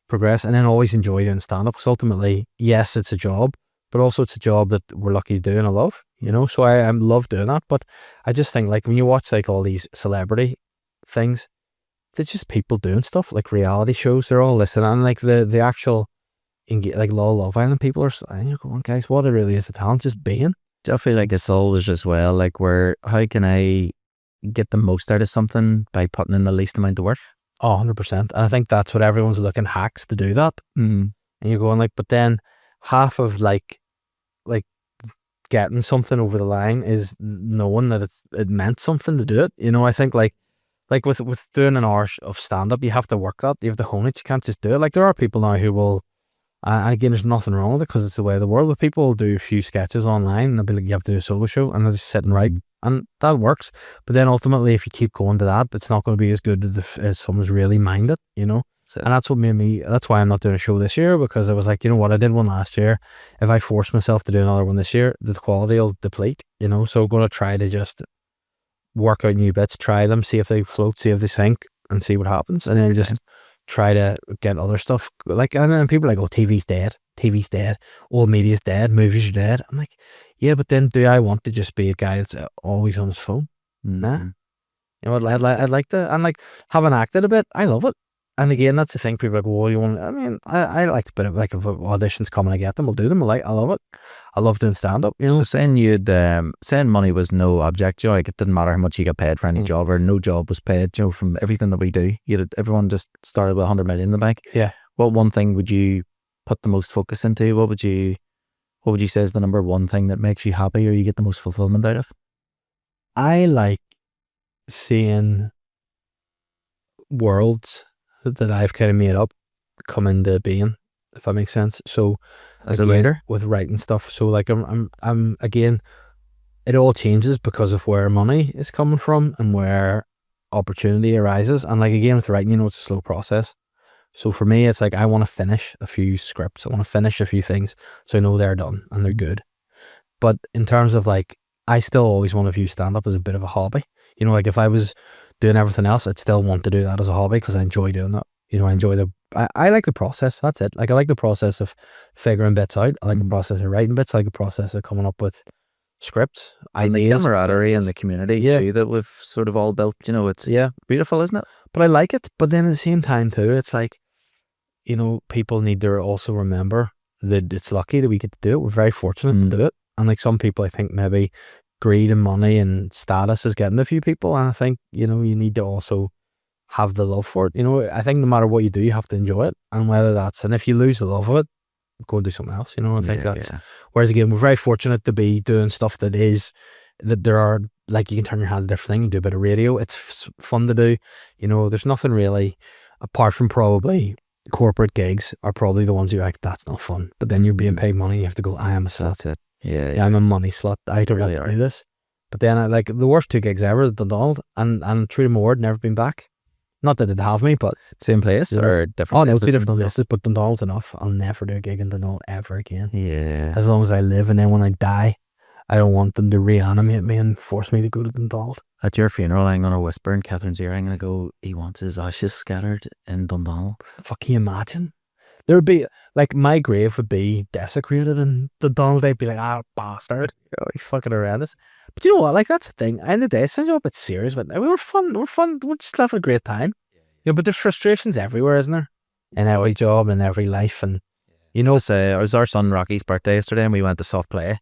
progress. And then always enjoy doing stand-up, because ultimately, yes, it's a job, but also it's a job that we're lucky to do and I love, so I love doing that. But I just think, like, when you watch like all these celebrity things, they're just people doing stuff, like reality shows, they're all listening, and like the actual like Love Island people and you're going, guys, what it really is the talent, just being. I feel like it's always as well, like, how can I get the most out of something by putting in the least amount of work? 100%. And I think that's what everyone's looking, hacks to do that. And you're going like, but then half of like getting something over the line is knowing that it meant something to do it. I think like with doing an hour of stand-up, you have to work that, you have to hone it, you can't just do it. Like, there are people now who will, and again, there's nothing wrong with it because it's the way of the world, but people will do a few sketches online and they'll be like, you have to do a solo show, and they'll just sit and write, and that works. But then ultimately, if you keep going to that, it's not going to be as good as someone's really minded, So, and that's what made me, that's why I'm not doing a show this year, because I was like, I did one last year. If I force myself to do another one this year, the quality will deplete, so I'm going to try to just work out new bits, try them, see if they float, see if they sink, and see what happens, and then just try to get other stuff. Like, and people are like, oh, TV's dead, old media's dead, movies are dead. I'm like, yeah, but then do I want to just be a guy that's always on his phone? Nah. I'd like to, and like, having acted a bit, I love it. And again, that's the thing, people are like, well, you want, I mean, I like to put it, like, if auditions come and I get them, I'll do them. I love it. I love doing stand-up, So saying money was no object, like, it didn't matter how much you got paid for any job, or no job was paid, from everything that we do. Everyone just started with 100 million in the bank. Yeah. What one thing would you put the most focus into? What would you say is the number one thing that makes you happy, or you get the most fulfillment out of? I like seeing worlds that I've kind of made up come into being, if that makes sense. So as a writer, with writing stuff, so like I'm again, it all changes because of where money is coming from and where opportunity arises. And like, again, with writing, it's a slow process. So for me, it's like, I want to finish a few scripts, I want to finish a few things, so I know they're done and they're good. But in terms of like, I still always want to view stand-up as a bit of a hobby. Like, if I was doing everything else, I'd still want to do that as a hobby, because I enjoy doing that. I enjoy I like the process. That's it. Like, I like the process of figuring bits out. I like the process of writing bits. I like the process of coming up with scripts, and ideas, the camaraderie and the community too, that we've sort of all built. It's beautiful, isn't it? But I like it. But then at the same time too, it's like, people need to also remember that it's lucky that we get to do it. We're very fortunate to do it. And like, some people, I think maybe greed and money and status is getting a few people, and I think you need to also have the love for it. I think no matter what you do, you have to enjoy it, and and if you lose the love of it, go and do something else. I think that's whereas again, we're very fortunate to be doing stuff that is that there are, like, you can turn your hand to different things, do a bit of radio. It's fun to do. You know, there's nothing really, apart from probably corporate gigs are probably the ones you're like, that's not fun. But then you're being paid money, you have to go, I am a slut. That's it. Yeah. I'm a money slut. I don't Really want to do this. But then I like the worst 2 gigs ever, Dundalk and true to my word, never been back. Not that they'd have me, but same place or different? Oh no, places? 2 different places, but Dundalk's enough. I'll never do a gig in Dundalk ever again. Yeah. As long as I live, and then when I die, I don't want them to reanimate me and force me to go to Dundalk. At your funeral, I'm gonna whisper in Catherine's ear. I'm gonna go, he wants his ashes scattered in Dundalk. Fuck, can you imagine? There would be, like, my grave would be desecrated in Dundalk. They'd be like, ah, bastard. Oh, you fucking horrendous. But you know what? Like, that's the thing. In the day, it's a bit serious, but we were fun. We're just having a great time. Yeah, but there's frustrations everywhere, isn't there? In every job, in every life, and you know. It was our son Rocky's birthday yesterday, and we went to soft play.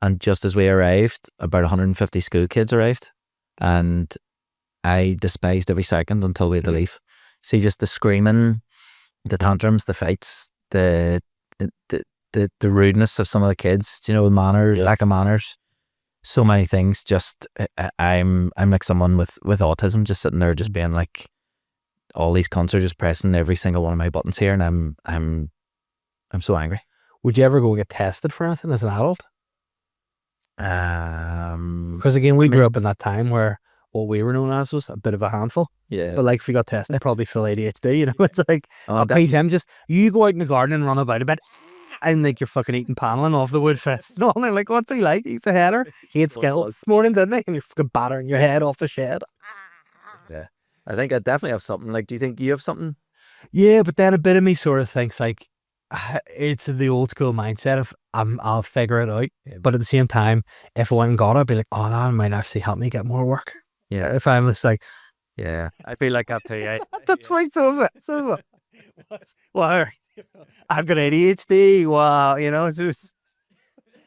And just as we arrived, about 150 school kids arrived, and I despised every second until we had to leave. See, just the screaming, the tantrums, the fights, the rudeness of some of the kids. You know, lack of manners, so many things. Just I'm like someone with autism, just sitting there, just being like, all these cunts are just pressing every single one of my buttons here, and I'm so angry. Would you ever go get tested for anything as an adult? Because again, we grew up in that time where what we were known as was a bit of a handful. Yeah. But like, if you got tested, probably full ADHD. You know, it's like, him just, you go out in the garden and run about a bit, and like you're fucking eating paneling off the wood fest and all. And they're like, what's he like? He's a header. He had skills this morning, didn't he? And you're fucking battering your head off the shed. Yeah. I think I definitely have something. Like, do you think you have something? Yeah, but then a bit of me sort of thinks like, it's the old school mindset of I'll figure it out. Yeah. But at the same time, if I went and got it, I'd be like, oh, that might actually help me get more work. Yeah. If I'm just like, yeah, I feel like that too. Yeah. That's right. So well, I've got ADHD. Wow, you know, it's just,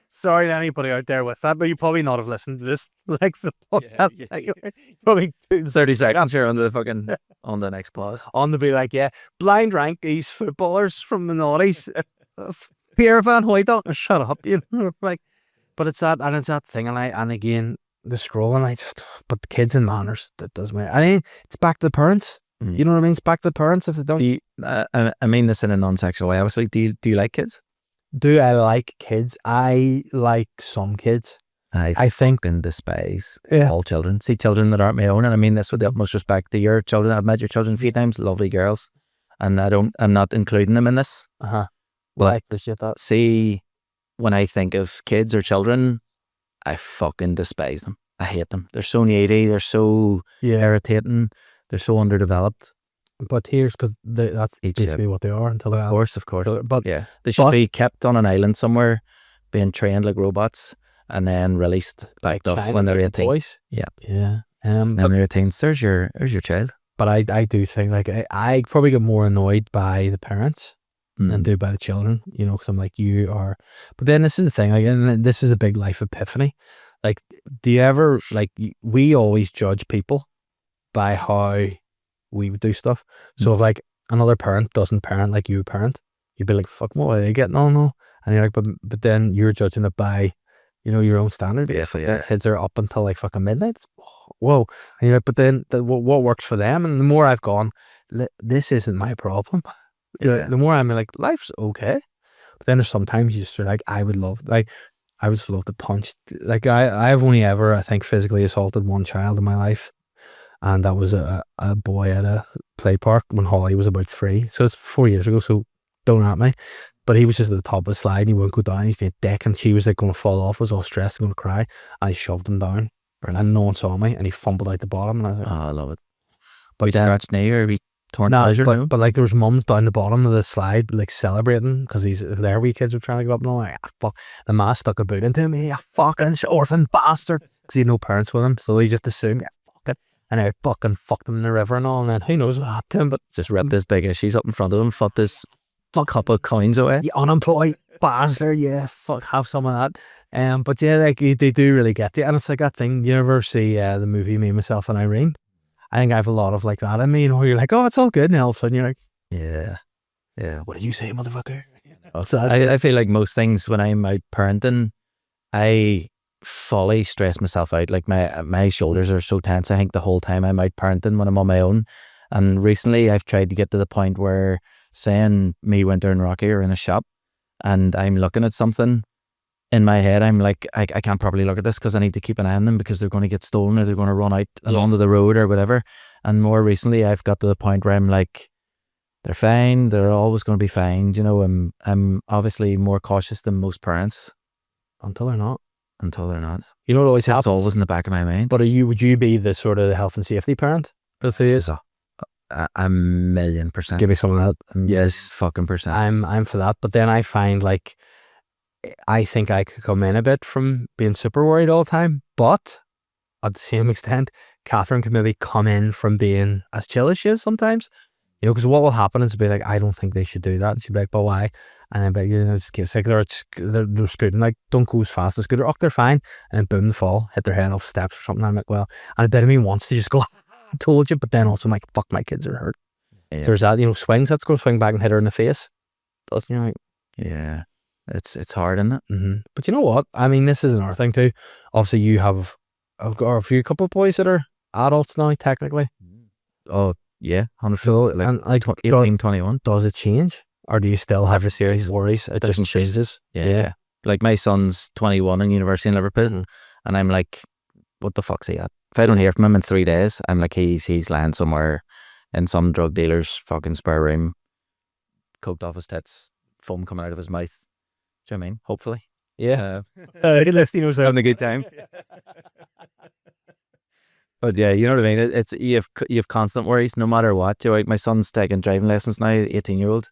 sorry to anybody out there with that, but you probably not have listened to this, like, the podcast. Yeah. Probably 30 seconds here on the next pause. On to be like, yeah, blind rank these footballers from the noughties. Pierre Van Hooydonk, shut up, you know, like, but it's that thing, and again, the scrolling, but the kids and manners, that does me. I mean, it's back to the parents. You know what I mean? It's back to the parents if they don't. I mean this in a non-sexual way, obviously. Do you like kids? Do I like kids? I like some kids. I think and despise all children. See, children that aren't my own, and I mean this with the utmost respect to your children. I've met your children a few times, lovely girls, and I'm not including them in this. But I appreciate that. See, when I think of kids or children, I fucking despise them. I hate them. They're so needy. They're so irritating. They're so underdeveloped. But here's because that's basically what they are until they're of course. But yeah, they should be kept on an island somewhere, being trained like robots, and then released back to us when they're 18. Boys. Yeah. When they're 18, there's your child. But I do think like I probably get more annoyed by the parents than do by the children. You know, because I'm like, you are. But then this is the thing, like, and this is a big life epiphany. Like, do you ever like? We always judge people by how we would do stuff. So if like another parent doesn't parent like you parent, you'd be like, fuck, what are they getting on? No. And you're like, but then you're judging it by, you know, your own standard. Yeah. Kids are up until like fucking midnight. Whoa. And you're like, but then what works for them? And the more I've gone, this isn't my problem. The more I'm like, life's okay. But then there's sometimes you just feel like I would just love to punch. Like I've only ever, I think, physically assaulted one child in my life. And that was a boy at a play park when Holly was about 3. So it's 4 years ago, so don't at me. But he was just at the top of the slide and he wouldn't go down. He'd be a dick and she was like going to fall off, was all stressed and going to cry. And I shoved him down. And no one saw me and he fumbled out the bottom. And I was like, oh, I love it. But he scratched knee or he torn pleasure? But like there was mums down the bottom of the slide like celebrating because their wee kids were trying to go up and all like, fuck. The ma stuck a boot into me, you fucking orphan bastard. Because he had no parents with him. So he just assumed, fuck it. And I fucking fucked him in the river and all, and then who knows what happened to him, but just ripped his big she's up in front of him, fucked this couple of coins away. You unemployed bastard, fuck, have some of that. But yeah, like they do really get you, and it's like that thing. You ever see the movie Me, Myself and Irene? I think I have a lot of like that in me, you know, you're like, oh, it's all good, and all of a sudden you're like, yeah. What did you say, motherfucker? I feel like most things when I'm out parenting, I fully stress myself out. Like my shoulders are so tense. I think the whole time I'm out parenting when I'm on my own. And recently I've tried to get to the point where, saying me, Winter and Rocky are in a shop and I'm looking at something, in my head I'm like, I can't properly look at this because I need to keep an eye on them because they're going to get stolen or they're going to run out and onto the road or whatever. And more recently I've got to the point where I'm like, they're fine, they're always going to be fine. You know, I'm obviously more cautious than most parents. Until they're not. You know what always happens? It's always in the back of my mind. But would you be the sort of health and safety parent for the 2 years? A 1,000,000%. Give me some of that. Yes, fucking percent. I'm for that. But then I find like, I think I could come in a bit from being super worried all the time. But at the same extent, Catherine could maybe come in from being as chill as she is sometimes. You know, because what will happen is be like, I don't think they should do that. And she'd be like, but why? And then be like, you know, just get sick. They're scooting, like, don't go as fast as scooter. Oh, they're fine. And then boom, they fall, hit their head off steps or something. I'm like, well, and a bit of me wants to just go, I told you. But then also I'm like, fuck, my kids are hurt. Yeah. So there's that, you know, swings, let's go swing back and hit her in the face. Doesn't, you know, like, yeah. It's hard, isn't it? Mm-hmm. But you know what? I mean, this is another thing too. Obviously, you have a couple of boys that are adults now, technically. Oh, yeah. 100%. So, and like 18, 21. Does it change? Or do you still have your serious worries? It just changes. Yeah. Like my son's 21 in university in Liverpool, and I'm like, what the fuck's he at? If I don't hear from him in 3 days, I'm like, he's lying somewhere in some drug dealer's fucking spare room, coked off his tits, foam coming out of his mouth. Do you know what I mean? Hopefully. Yeah. At least he knows having a good time. But yeah, you know what I mean? It's you have constant worries no matter what. You're like, my son's taking driving lessons now, 18-year-old.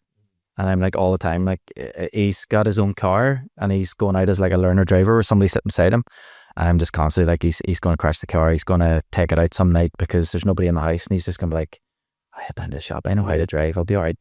And I'm like, all the time, like, he's got his own car and he's going out as like a learner driver with somebody sitting beside him. And I'm just constantly like, he's going to crash the car. He's going to take it out some night because there's nobody in the house. And he's just going to be like, I head down to the shop. I know how to drive. I'll be all right.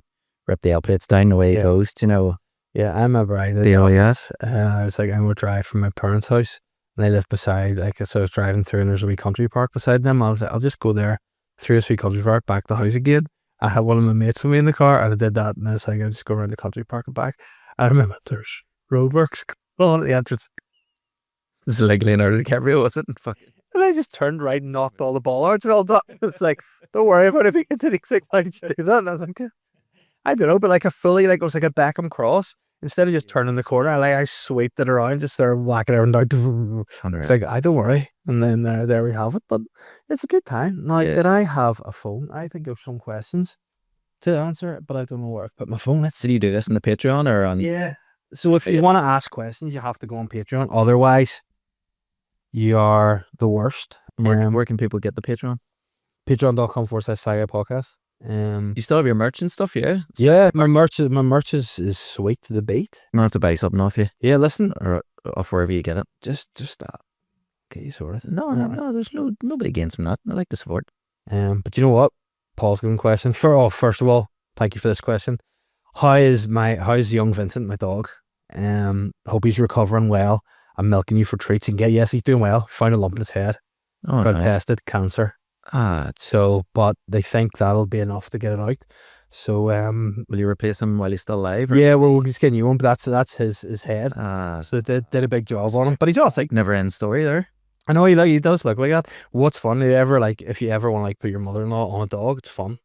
Rip the L plates down the way he goes, you know. Yeah, I remember I did. I was like, I'm going to drive from my parents' house. And they live beside, like, so I was driving through and there's a wee country park beside them. I was like, I'll just go there through this wee country park, back to the house again. I had one of my mates with me in the car and I did that. And I was like, I'll just go around the country park and back. I remember there's roadworks going on at the entrance. This is like Leonardo DiCaprio, was it? And I just turned right and knocked all the bollards and all that. It's like, don't worry about it. If you get to the exit, why did you do that? And I was like, I don't know, but like a fully, like, it was like a Beckham cross. Instead of just turning the corner, I sweeped it around, just started whacking everyone down. It's like, I don't worry. And then there we have it. But it's a good time. Now, did I have a phone? I think of some questions to answer, but I don't know where I've put my phone. Did you do this on the Patreon or on? Yeah. So if you want to ask questions, you have to go on Patreon. Otherwise, you are the worst. Where can people get the Patreon? Patreon.com/SLY podcast. You still have your merch and stuff, yeah? Yeah, my merch is sweet to the beat. You don't have to buy something off you. Yeah, listen, or off wherever you get it. Just that. Okay, sorted. No, there's nobody against me. That I like the support. But you know what? Paul's good question. First of all, thank you for this question. How's young Vincent, my dog? Hope he's recovering well. I'm milking you for treats and yes, he's doing well. Found a lump in his head. Oh, got tested cancer. So, but they think that'll be enough to get it out. So, will you replace him while he's still alive? Yeah, well, we'll just get a new one, but that's his head. So they did a big job on him. But he's all like never end story there. I know he does look like that. What's fun? If you ever want to like put your mother-in-law on a dog, it's fun.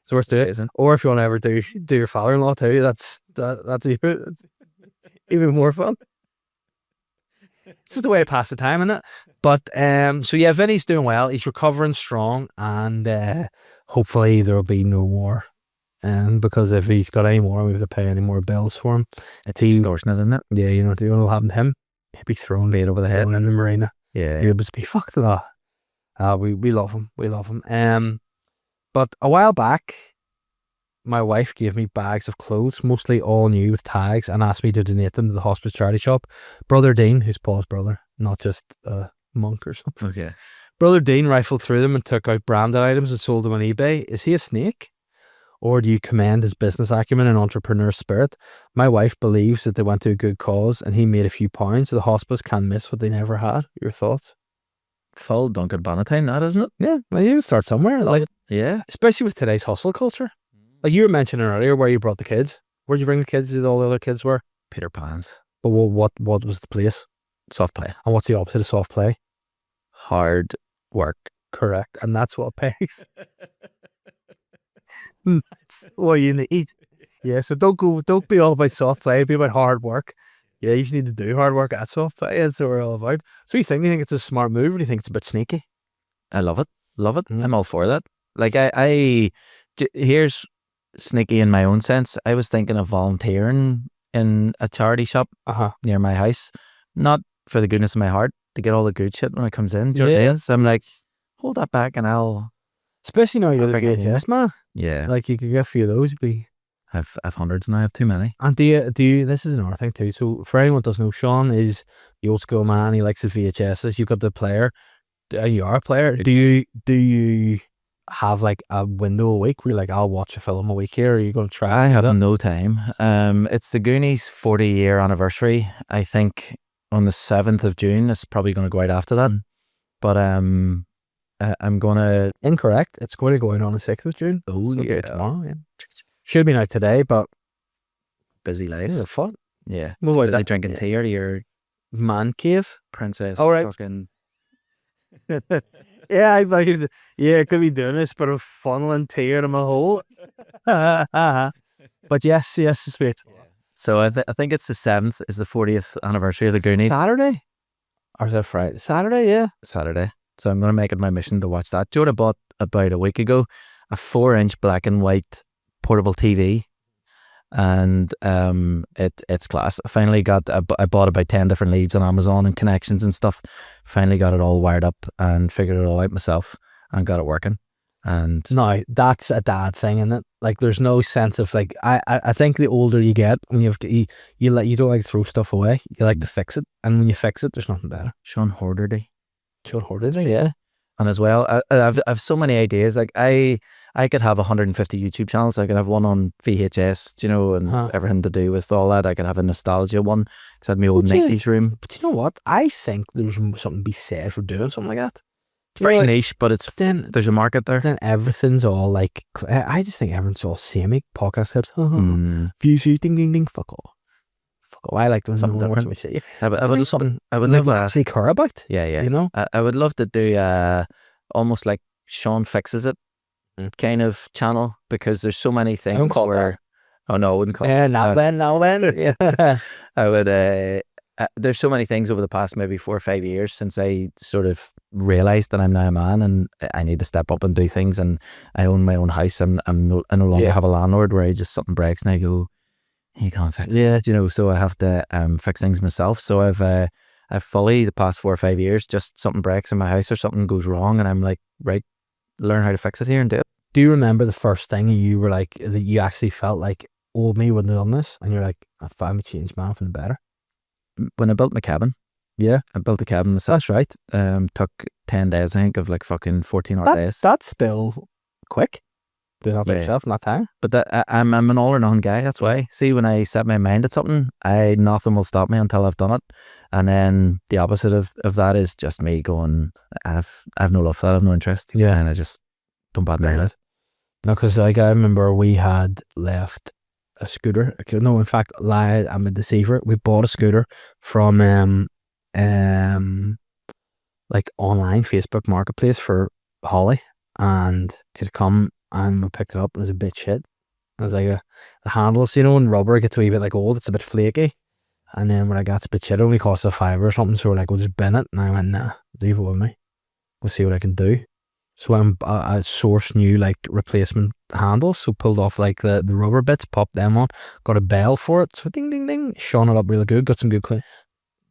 So worth doing, isn't it? Or if you want to ever do your father-in-law too, that's even more fun. It's just a way to pass the time, isn't it? But so yeah, Vinny's doing well. He's recovering strong, and hopefully there'll be no more. Because if he's got any more, we have to pay any more bills for him. It's extortionate, isn't it? Yeah, you know what'll happen to him? He'll be thrown over the head in the marina. Yeah, he'll just be fucked to that. We love him. We love him. But a while back, my wife gave me bags of clothes, mostly all new with tags, and asked me to donate them to the hospice charity shop. Brother Dean, who's Paul's brother, not just a monk or something. Okay. Brother Dean rifled through them and took out branded items and sold them on eBay. Is he a snake? Or do you commend his business acumen and entrepreneur spirit? My wife believes that they went to a good cause and he made a few pounds, so the hospice can't miss what they never had. Your thoughts? Full Duncan Bonatine, that, isn't it? Yeah, well, you can start somewhere. Like, yeah. Especially with today's hustle culture. Like you were mentioning earlier where you brought the kids. Where'd you bring the kids? Did all the other kids were? Peter Pan's. But what was the place? Soft play. And what's the opposite of soft play? Hard work. Correct. And that's what pays. That's what you need. Yeah, so don't be all about soft play, be about hard work. Yeah, you need to do hard work at soft play. That's what we're all about. So you think it's a smart move, or do you think it's a bit sneaky? I love it. I'm all for that. Like here's sneaky in my own sense. I was thinking of volunteering in a charity shop near my house, not for the goodness of my heart, to get all the good shit when it comes in. So I'm like, hold that back and I'll. Especially now you're the VHS man. Yeah. Like you could get a few of those. I've hundreds and I have too many. And do you, this is another thing too. So for anyone who doesn't know, Sean is the old school man. He likes his VHSs. You've got the player. You are a player. Do you have like a window a week where you're like, I'll watch a film a week here? Or are you going to try? I have no time. It's the Goonies 40-year anniversary. I think on the 7th of June. It's probably going to go out after that. But I'm going to... Incorrect. It's going to go out on the 6th of June. Oh, yeah. Tomorrow, yeah. Should have been out today, but... Busy lives. Yeah, fun. Yeah. What about like drinking tea or your... Man cave? Princess. All right. Fucking... Yeah, I could be doing this, but I'm funneling tea out of my hole. But yes, it's sweet. Yeah. So I think it's the 7th is the 40th anniversary of the Goonies. Saturday? Or is that Friday? Saturday, yeah. Saturday. So I'm going to make it my mission to watch that. Do you know what I bought about a week ago? A 4-inch black and white portable TV. And it's class. I finally I bought about 10 different leads on Amazon and connections and stuff. Finally got it all wired up and figured it all out myself and got it working. And now that's a dad thing, isn't it? Like there's no sense of like I think the older you get, when you don't like to throw stuff away, you like to fix it, and when you fix it, there's nothing better. Sean Hegarty, yeah. And as well, I've so many ideas. Like I could have 150 YouTube channels. I could have one on VHS, and everything to do with all that. I could have a nostalgia one because I had my old 90s room. But you know what? I think there's something to be said for doing something like that. It's very niche, but there's a market there. Then everything's all like, I just think everyone's all samey. Podcast clips, views, ding, ding, ding, fuck off. I like doing something different. I would love to actually care about. Yeah. I would love to do almost like Sean Fixes It kind of channel, because there's so many things where... Oh no, I wouldn't call it. Now then. Yeah. I would... there's so many things over the past maybe 4 or 5 years since I sort of realised that I'm now a man and I need to step up and do things, and I own my own house, and I no longer have a landlord where something breaks and I go, you can't fix it. So I have to fix things myself. So I've fully the past 4 or 5 years, just something breaks in my house or something goes wrong and I'm like, right, learn how to fix it here and do it. Do you remember the first thing you were like, that you actually felt like old me wouldn't have done this, and you're like, I'm a changed man for the better? When I built my cabin. Yeah, I built the cabin myself. That's right. Took 10 days, I think, of like fucking 14-hour days. That's still quick. Doing that by yourself, not time. But I'm an all or none guy. That's why. See, when I set my mind at something, nothing will stop me until I've done it. And then the opposite of that is just me going, I've no love for that. I have no interest. Yeah, and I just don't bad mind it. No, because like I remember we had left a scooter. No, in fact, I'm a deceiver. We bought a scooter from like online Facebook marketplace for Holly, and it had come and we picked it up and it was a bit shit. It was like the handles, when rubber gets a wee bit like old, it's a bit flaky. And then when I got, it's a bit shit, it only cost $5 or something, so we're like, we'll just bin it. And I went, nah, leave it with me. We'll see what I can do. So I sourced new like replacement handles, so pulled off like the rubber bits, popped them on, got a bell for it, so ding ding ding, shone it up really good, got some good clean.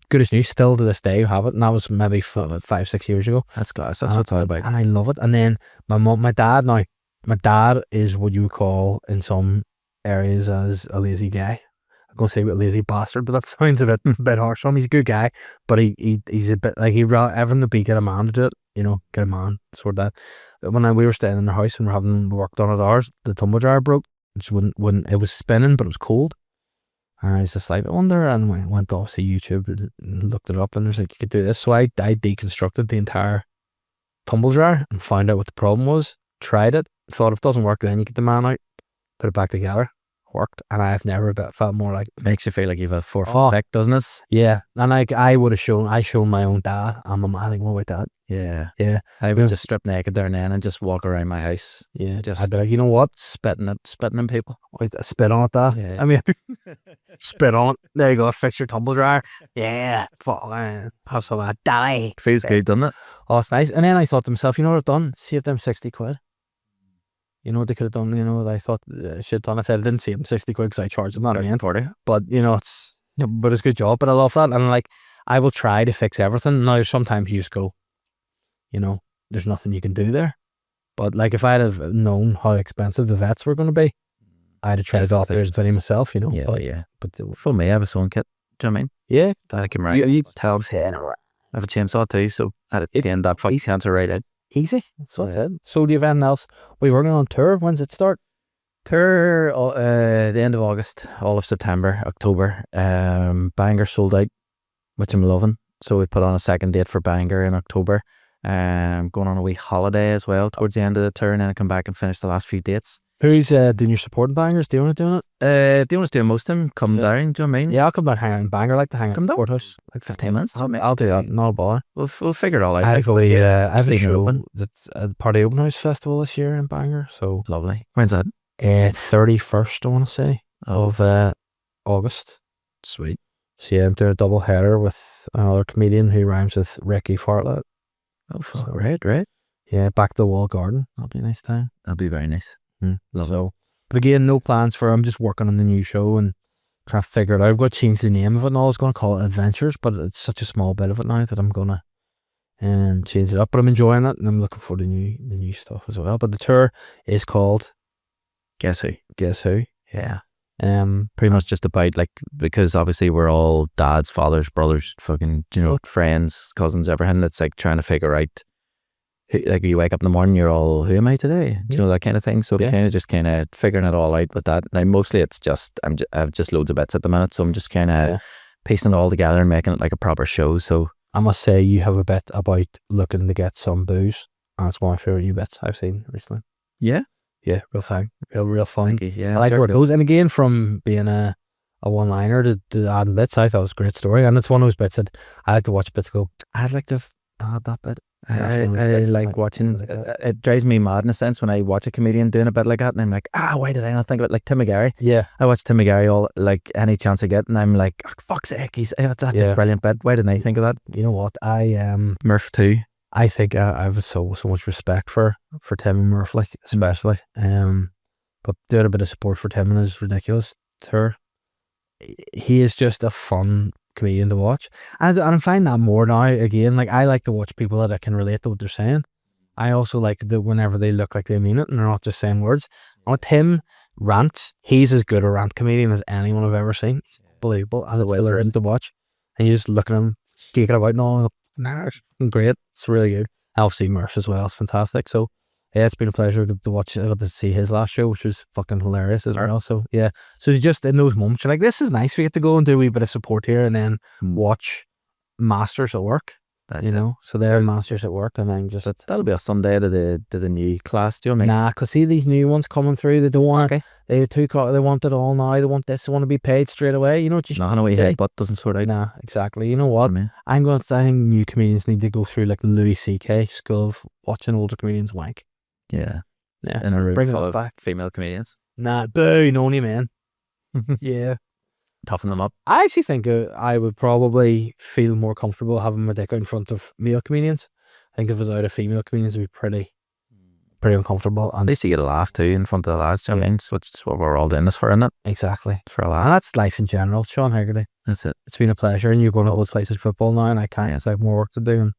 Good as new, still to this day you have it, and that was maybe 5-6 years ago. That's class, that's what it's all about. And I love it. And then my dad is what you would call in some areas as a lazy guy. I'm going to say a lazy bastard, but that sounds a bit harsh on him. He's a good guy, but he's a bit like, everything to be, get a man to do it, get a man, sort of that. When we were staying in our house and we were having work done at ours, the tumble dryer broke. It was spinning, but it was cold. And I was just like, I wonder, and went off to YouTube and looked it up, and there's like, you could do this. So I deconstructed the entire tumble dryer and found out what the problem was, tried it, thought if it doesn't work, then you get the man out, put it back together. worked, and I've never felt more like Makes you feel like you've a 4-foot pick, doesn't it? Yeah, and like I shown my own dad. I'm a man. Like, what about that? Yeah. I would just strip naked there and then and just walk around my house. Yeah, Just I'd be like, you know what? spitting in people. Wait, spit on it, Dad. Yeah. I mean, spit on it. There you go. Fix your tumble dryer. Yeah, have some of that, Daddy. Feels good, doesn't it? Oh, it's nice. And then I thought to myself, you know what I've done? Saved them 60 quid. You know what they could have done? You know, I thought I should have done. I said I didn't save them 60 quid because I charged them that again. But you know, it's but it's a good job. But I love that, and like I will try to fix everything. Now sometimes you just go, you know, there's nothing you can do there. But like if I'd have known how expensive the vets were going to be, I'd have tried to doctor his video myself. You know. Yeah. But for me, I have a sewing kit. Do you know what I mean? Yeah. That I can write. You tell him, I have a chainsaw too, so at the end that fucking cancer right out. Easy. That's what I said. So do you have anything else? We're working on tour. When's it start? Tour the end of August, all of September, October. Bangor sold out, which I'm loving. So we put on a second date for Bangor in October. Going on a wee holiday as well towards the end of the tour, and then I come back and finish the last few dates. Who's doing your supporting Bangors? Doing it? Dion's doing most of them. Come down, do you know what I mean? Yeah, I'll come down hang out in Bangor. I like to hang out in the courthouse. Like 15 minutes. I'll do that. Not a bother. We'll figure it all out. I have a show that's at Party Open House Festival this year in Bangor. So lovely. When's that? 31st, I want to say, of August. Sweet. So yeah, I'm doing a double header with another comedian who rhymes with Ricky Fartlett. Oh, so, right. Yeah, back to the Wall Garden. That'll be a nice time. That'll be very nice. So, but again, no plans for. I'm just working on the new show and trying to figure it out. I've got to change the name of it, and I was going to call it Adventures, but it's such a small bit of it now that I'm gonna change it up. But I'm enjoying it, and I'm looking for the new stuff as well. But the tour is called Guess Who? Yeah. Pretty much just about like, because obviously we're all dads, fathers, brothers, fucking, you know, friends, cousins, everything. It's like trying to figure out. Like you wake up in the morning, you're all, who am I today? Do you know, that kind of thing? So kind of figuring it all out with that. Now mostly it's just I've just loads of bits at the minute, so I'm just kind of piecing it all together and making it like a proper show. So I must say you have a bit about looking to get some booze. That's one of my favourite new bits I've seen recently. Yeah, real fun, real fun. Yeah, I like where it goes. And again, from being a one-liner to adding bits, I thought it was a great story. And it's one of those bits that I like to watch bits go, I'd like to add that bit. I like watching. It drives me mad in a sense when I watch a comedian doing a bit like that, and I'm like, why did I not think of it? Like Tim McGarry. Yeah, I watch Tim McGarry all like any chance I get, and I'm like, fuck's sake, that's a brilliant bit. Why didn't I think of that? You know what? Murph too. I think I have so much respect for Tim and Murph, like especially. But doing a bit of support for Tim and his ridiculous tour. He is just a fun comedian to watch, and I find that more now. Again, like I like to watch people that I can relate to what they're saying. I also like whenever they look like they mean it and they're not just saying words. And with Tim rants, he's as good a rant comedian as anyone I've ever seen. It's unbelievable as it's hilarious to watch, and you just look at him geeking about and all. Great, it's really good. Obviously Murph as well, it's fantastic. So yeah, it's been a pleasure to watch. I got to see his last show, which was fucking hilarious as well. So yeah, so just in those moments, you're like, this is nice. We get to go and do a wee bit of support here, and then watch masters at work. That's you know, so they're masters at work, and then just that'll be a Sunday to the new class. Do you know what I mean? Nah, cause see these new ones coming through. They don't want. They want it all now. They want this. They want to be paid straight away. You know what you? No, way head butt doesn't sort out. Nah, exactly. You know what? I think new comedians need to go through like the Louis C.K. school of watching older comedians wank. Yeah. In a room full of female comedians. Nah, boo, no, man. Yeah. Toughen them up. I actually think I would probably feel more comfortable having my dick out in front of male comedians. I think if it was out of female comedians, it'd be pretty uncomfortable. And at least you get a laugh too in front of the lads, which is what we're all doing this for, isn't it? Exactly. For a laugh. And that's life in general, Sean Hegarty. That's it. It's been a pleasure, and you're going to all places football now, and I can't, because I have more work to do, and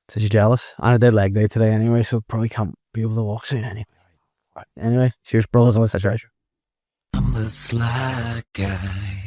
so you're jealous. And I did leg day today anyway, so probably can't be able to walk soon anyway. Right. Anyway, cheers, bros. Always a treasure. I'm the sly guy.